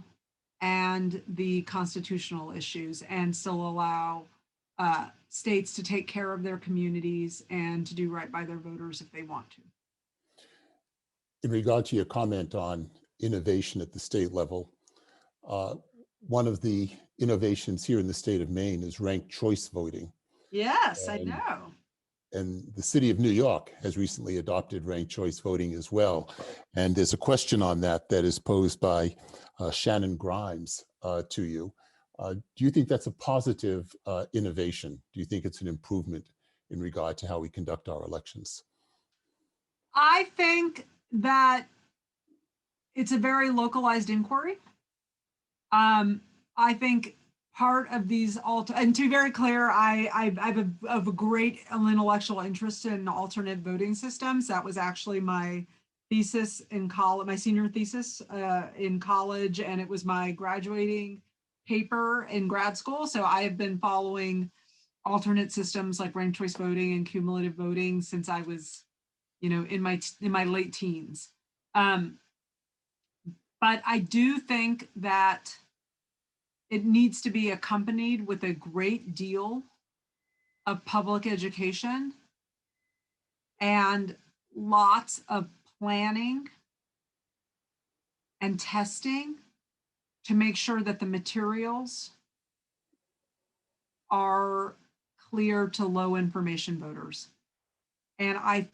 and the constitutional issues and still allow states to take care of their communities and to do right by their voters if they want to. In regard to your comment on innovation at the state level, one of the innovations here in the state of Maine is ranked choice voting. Yes, I know. And the city of New York has recently adopted ranked choice voting as well. And there's a question on that is posed by Shannon Grimes to you. Do you think that's a positive innovation? Do you think it's an improvement in regard to how we conduct our elections? I think that it's a very localized inquiry. I think part of these and to be very clear, I have a great intellectual interest in alternate voting systems. That was actually my thesis in college, my senior thesis in college, and it was my graduating paper in grad school. So I have been following alternate systems like ranked choice voting and cumulative voting since I was, in my late teens. But I do think that it needs to be accompanied with a great deal of public education and lots of planning and testing to make sure that the materials are clear to low information voters. And I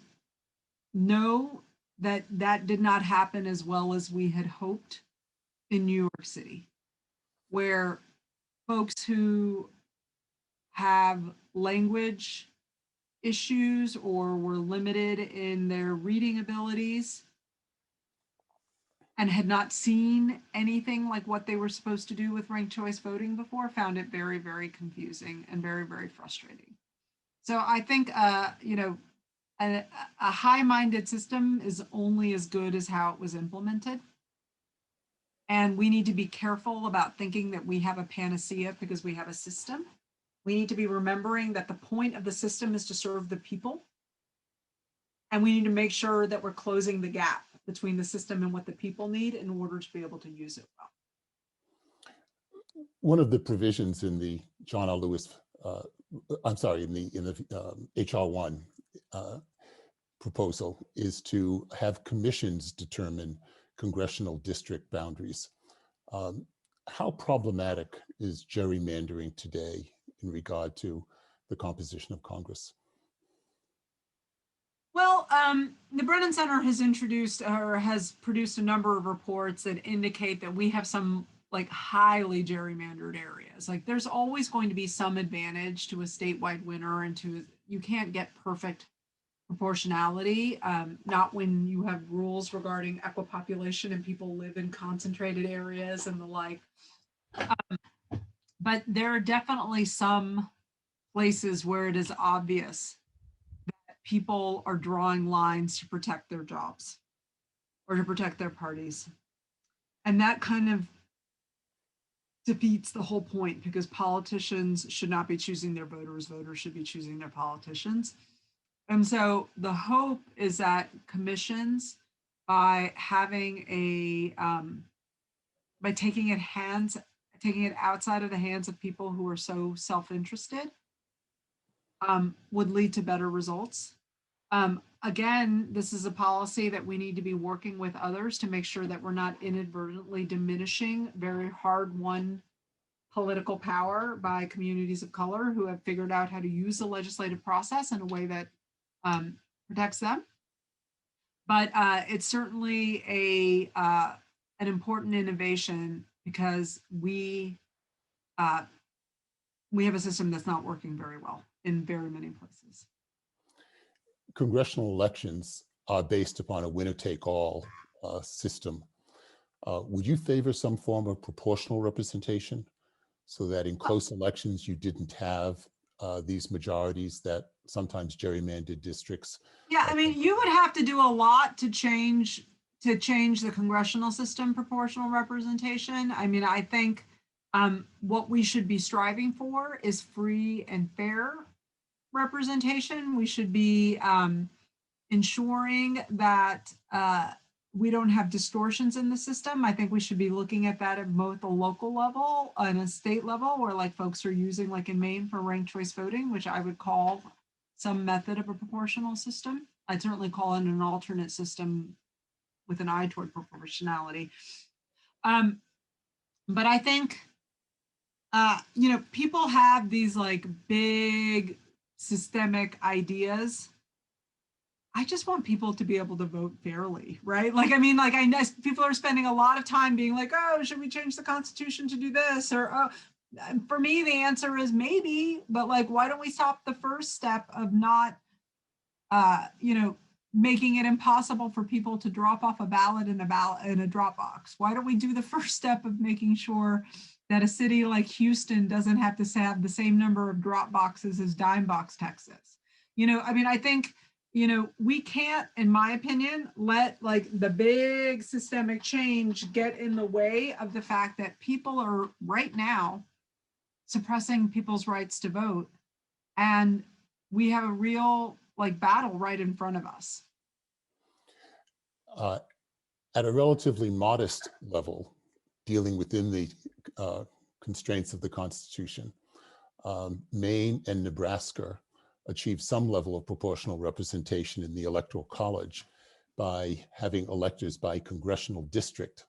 know that that did not happen as well as we had hoped in New York City, where folks who have language issues or were limited in their reading abilities and had not seen anything like what they were supposed to do with ranked choice voting before found it very, very confusing and very, very frustrating. So I think, a high-minded system is only as good as how it was implemented. And we need to be careful about thinking that we have a panacea because we have a system. We need to be remembering that the point of the system is to serve the people. And we need to make sure that we're closing the gap between the system and what the people need in order to be able to use it well. One of the provisions in the John R. Lewis, in the HR1 proposal is to have commissions determine congressional district boundaries. How problematic is gerrymandering today in regard to the composition of Congress? Well, the Brennan Center has produced a number of reports that indicate that we have some highly gerrymandered areas. Like there's always going to be some advantage to a statewide winner and you can't get perfect proportionality, not when you have rules regarding equipopulation and people live in concentrated areas and the like. But there are definitely some places where it is obvious that people are drawing lines to protect their jobs or to protect their parties. And that kind of defeats the whole point, because politicians should not be choosing their voters. Voters should be choosing their politicians. And so the hope is that commissions, by having by taking it outside of the hands of people who are so self-interested, would lead to better results. Again, this is a policy that we need to be working with others to make sure that we're not inadvertently diminishing very hard-won political power by communities of color who have figured out how to use the legislative process in a way that protects them. But it's certainly an important innovation, because we have a system that's not working very well in very many places. Congressional elections are based upon a winner-take-all system. Would you favor some form of proportional representation, so that in close elections you didn't have these majorities that sometimes gerrymandered districts? Yeah, I mean, you would have to do a lot to change the congressional system proportional representation. I mean, I think what we should be striving for is free and fair representation. We should be ensuring that we don't have distortions in the system. I think we should be looking at that at both a local level and a state level, where like folks are using, like in Maine, for ranked choice voting, which I would call some method of a proportional system. I'd certainly call it an alternate system with an eye toward proportionality. But I think, people have these like big systemic ideas. I just want people to be able to vote fairly, right? Like, I mean, like, I know people are spending a lot of time being like, oh, should we change the Constitution to do this? Or, oh, for me, the answer is maybe, but like, why don't we stop the first step of not, making it impossible for people to drop off a ballot in a drop box? Why don't we do the first step of making sure that a city like Houston doesn't have to have the same number of drop boxes as Dime Box, Texas? I mean, I think, we can't, in my opinion, let like the big systemic change get in the way of the fact that people are right now suppressing people's rights to vote. And we have a real like battle right in front of us. At a relatively modest level, dealing within the constraints of the Constitution, Maine and Nebraska achieved some level of proportional representation in the Electoral College by having electors by congressional district.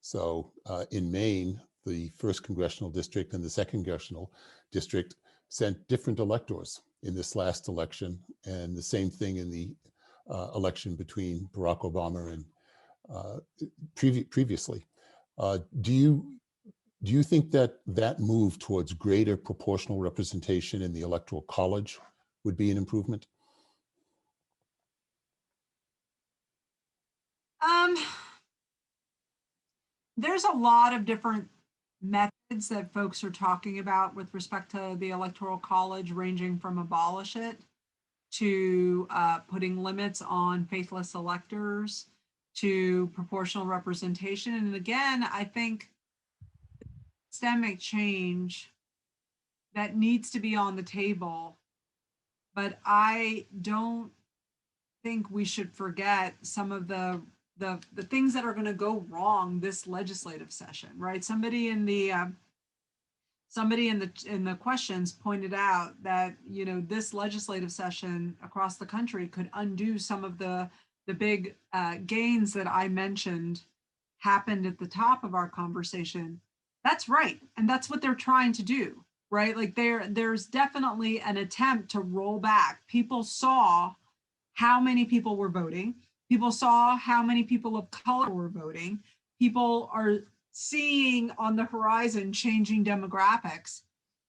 So in Maine, the first congressional district and the second congressional district sent different electors in this last election, and the same thing in the election between Barack Obama and previously. Do you think that move towards greater proportional representation in the Electoral College would be an improvement? There's a lot of different methods that folks are talking about with respect to the Electoral College, ranging from abolish it to putting limits on faithless electors to proportional representation. And again, I think systemic change that needs to be on the table, but I don't think we should forget some of the things that are going to go wrong this legislative session, right? Somebody in the questions pointed out that this legislative session across the country could undo some of the big gains that I mentioned happened at the top of our conversation. That's right, and that's what they're trying to do, right? Like there's definitely an attempt to roll back. People saw how many people were voting. People saw how many people of color were voting. People are seeing on the horizon changing demographics.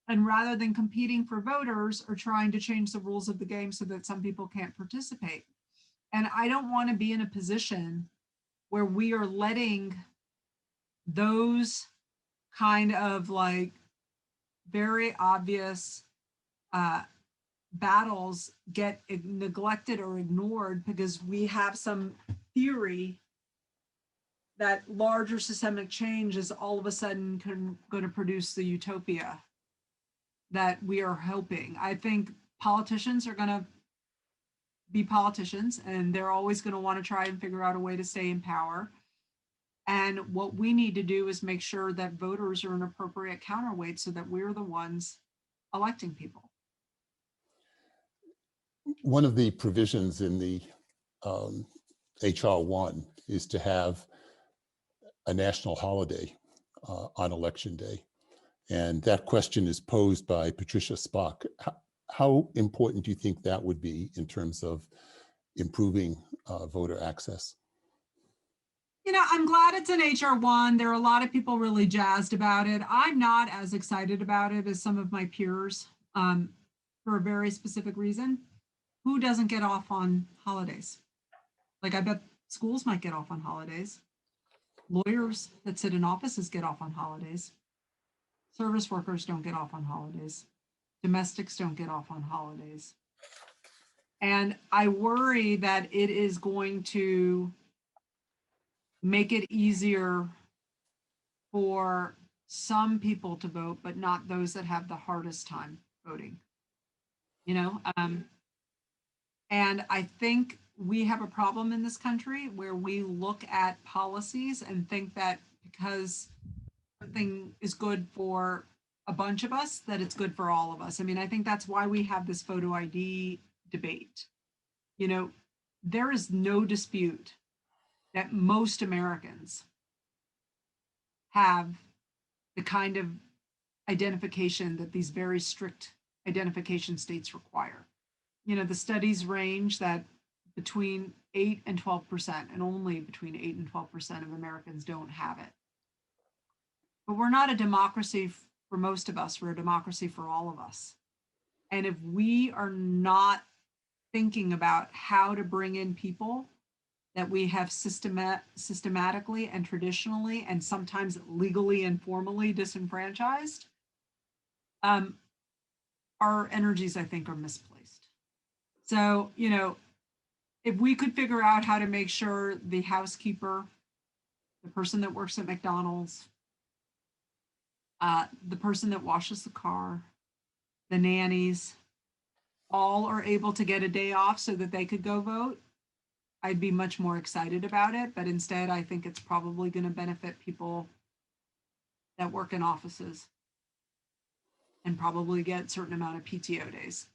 And rather than competing for voters, are trying to change the rules of the game so that some people can't participate. And I don't want to be in a position where we are letting those kind of like very obvious battles get neglected or ignored because we have some theory that larger systemic change is all of a sudden going to produce the utopia that we are hoping. I think politicians are going to be politicians, and they're always going to want to try and figure out a way to stay in power. And what we need to do is make sure that voters are an appropriate counterweight so that we're the ones electing people. One of the provisions in the HR 1 is to have a national holiday on Election Day. And that question is posed by Patricia Spock. How important do you think that would be in terms of improving voter access? You know, I'm glad it's an HR 1. There are a lot of people really jazzed about it. I'm not as excited about it as some of my peers for a very specific reason. Who doesn't get off on holidays? Like, I bet schools might get off on holidays. Lawyers that sit in offices get off on holidays. Service workers don't get off on holidays. Domestics don't get off on holidays. And I worry that it is going to make it easier for some people to vote, but not those that have the hardest time voting. You know, and I think we have a problem in this country where we look at policies and think that because something is good for a bunch of us, that it's good for all of us. I mean, I think that's why we have this photo ID debate. You know, there is no dispute that most Americans have the kind of identification that these very strict identification states require. You know, the studies range that between 8 and 12%, and only between 8 and 12% of Americans don't have it. But we're not a democracy for most of us, we're a democracy for all of us. And if we are not thinking about how to bring in people that we have systematically and traditionally and sometimes legally and formally disenfranchised, our energies, I think, are misplaced. So, you know, if we could figure out how to make sure the housekeeper, the person that works at McDonald's, the person that washes the car, the nannies, all are able to get a day off so that they could go vote, I'd be much more excited about it. But instead, I think it's probably going to benefit people that work in offices and probably get a certain amount of PTO days.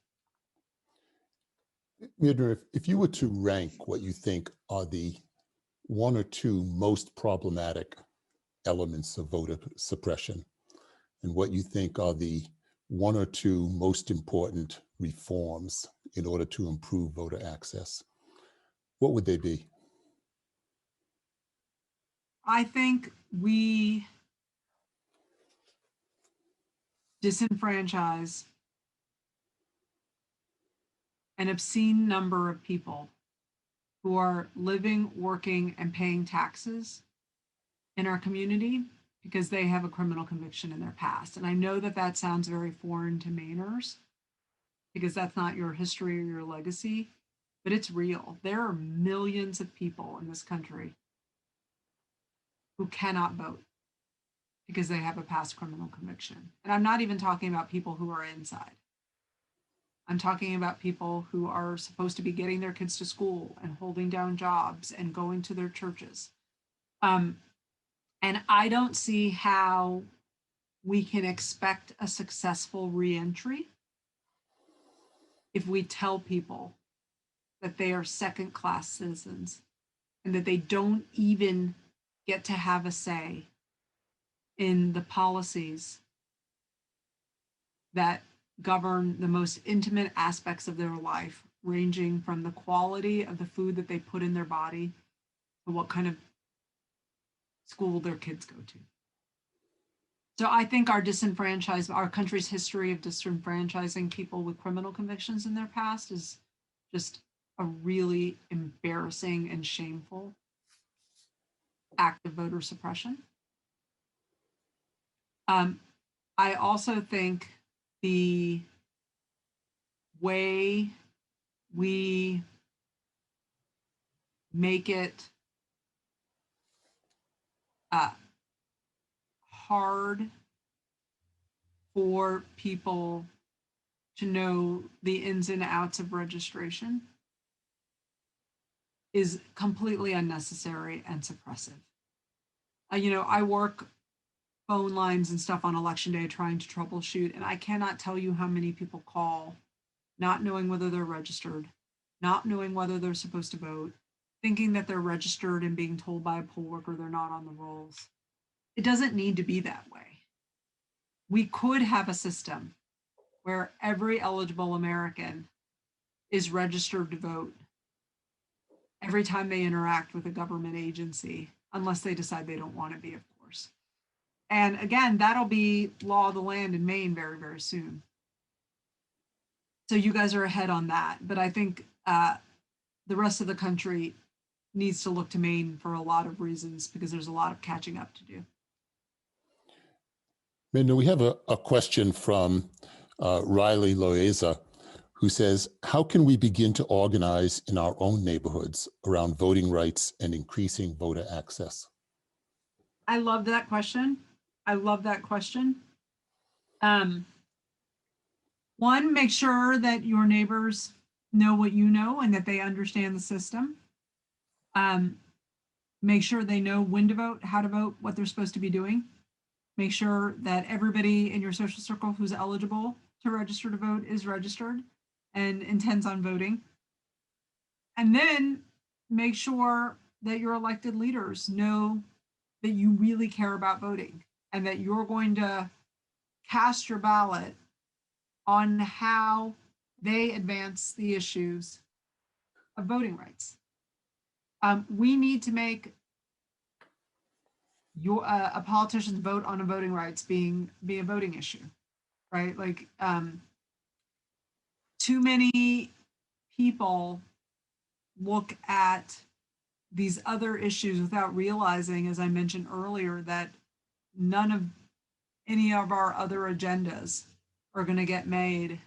Myrna, if you were to rank what you think are the 1 or 2 most problematic elements of voter suppression, and what you think are the 1 or 2 most important reforms in order to improve voter access, what would they be? I think we disenfranchise an obscene number of people who are living, working, and paying taxes in our community because they have a criminal conviction in their past. And I know that that sounds very foreign to Mainers because that's not your history or your legacy, but it's real. There are millions of people in this country who cannot vote because they have a past criminal conviction. And I'm not even talking about people who are inside. I'm talking about people who are supposed to be getting their kids to school and holding down jobs and going to their churches. And I don't see how we can expect a successful reentry if we tell people that they are second-class citizens and that they don't even get to have a say in the policies that govern the most intimate aspects of their life, ranging from the quality of the food that they put in their body to what kind of school their kids go to. So I think our country's history of disenfranchising people with criminal convictions in their past is just a really embarrassing and shameful act of voter suppression. I also think the way we make it hard for people to know the ins and outs of registration is completely unnecessary and suppressive. I work phone lines and stuff on election day trying to troubleshoot, and I cannot tell you how many people call not knowing whether they're registered, not knowing whether they're supposed to vote, thinking that they're registered and being told by a poll worker they're not on the rolls. It doesn't need to be that way. We could have a system where every eligible American is registered to vote every time they interact with a government agency, unless they decide they don't want to be, of course. And again, that'll be law of the land in Maine very, very soon. So you guys are ahead on that. But I think the rest of the country needs to look to Maine for a lot of reasons, because there's a lot of catching up to do. Myrna, we have a question from Riley Loaiza, who says, how can we begin to organize in our own neighborhoods around voting rights and increasing voter access? I love that question. I love that question. One, make sure that your neighbors know what you know and that they understand the system. Make sure they know when to vote, how to vote, what they're supposed to be doing. Make sure that everybody in your social circle who's eligible to register to vote is registered and intends on voting. And then make sure that your elected leaders know that you really care about voting and that you're going to cast your ballot on how they advance the issues of voting rights. We need to make a politician's vote on a voting rights be a voting issue, right? Like too many people look at these other issues without realizing, as I mentioned earlier, that none of any of our other agendas are going to get made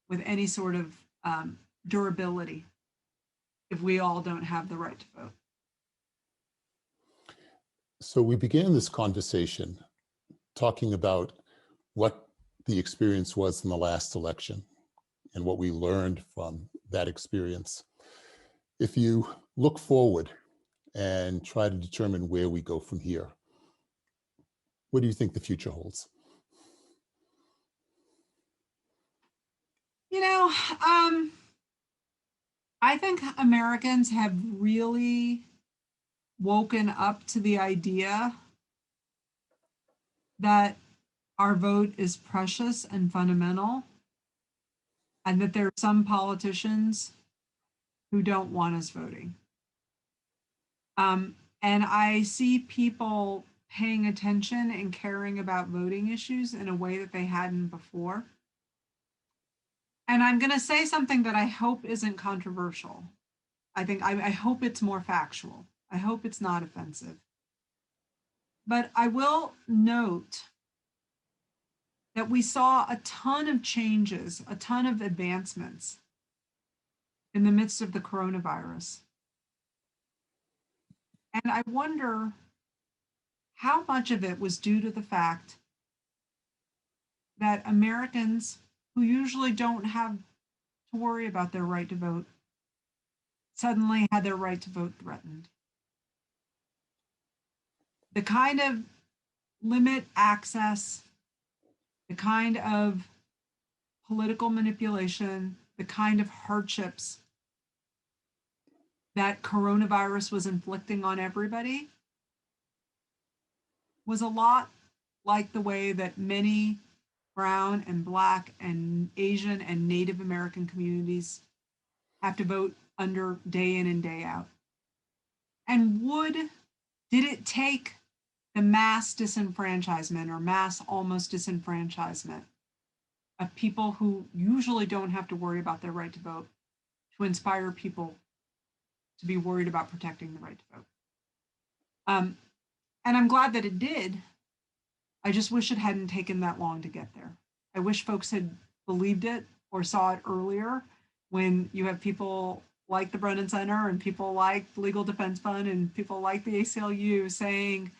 with any sort of durability if we all don't have the right to vote. So we began this conversation talking about what the experience was in the last election and what we learned from that experience. If you look forward and try to determine where we go from here, what do you think the future holds? I think Americans have really woken up to the idea that our vote is precious and fundamental, and that there are some politicians who don't want us voting. And I see people paying attention and caring about voting issues in a way that they hadn't before. And I'm going to say something that I hope isn't controversial. I hope it's more factual. I hope it's not offensive. But I will note that we saw a ton of changes, a ton of advancements in the midst of the coronavirus. And I wonder how much of it was due to the fact that Americans who usually don't have to worry about their right to vote suddenly had their right to vote threatened. The kind of limit access, the kind of political manipulation, the kind of hardships that coronavirus was inflicting on everybody was a lot like the way that many Brown and Black and Asian and Native American communities have to vote under day in and day out. And did it take the mass disenfranchisement or mass almost disenfranchisement of people who usually don't have to worry about their right to vote to inspire people to be worried about protecting the right to vote? And I'm glad that it did. I just wish it hadn't taken that long to get there. I wish folks had believed it or saw it earlier, when you have people like the Brennan Center and people like the Legal Defense Fund and people like the ACLU saying,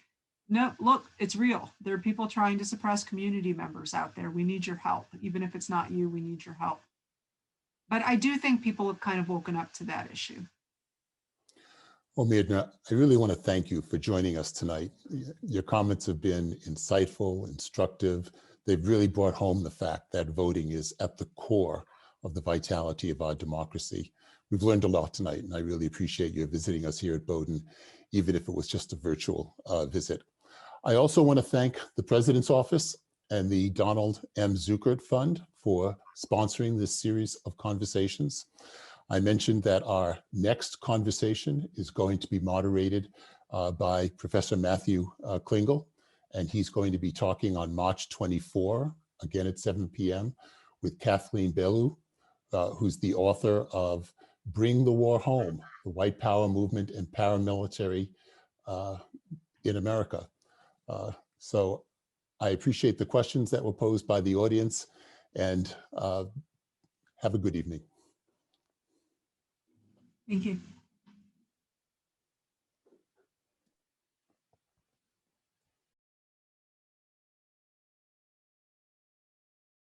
No, look, it's real. There are people trying to suppress community members out there. We need your help. Even if it's not you, we need your help. But I do think people have kind of woken up to that issue. Well, Myrna, I really want to thank you for joining us tonight. Your comments have been insightful, instructive. They've really brought home the fact that voting is at the core of the vitality of our democracy. We've learned a lot tonight, and I really appreciate you visiting us here at Bowdoin, even if it was just a virtual visit. I also want to thank the President's Office and the Donald M. Zuckert Fund for sponsoring this series of conversations. I mentioned that our next conversation is going to be moderated by Professor Matthew Klingel, and he's going to be talking on March 24, again at 7 p.m., with Kathleen Belew, who's the author of Bring the War Home, the White Power Movement and Paramilitary in America. So I appreciate the questions that were posed by the audience, and have a good evening. Thank you.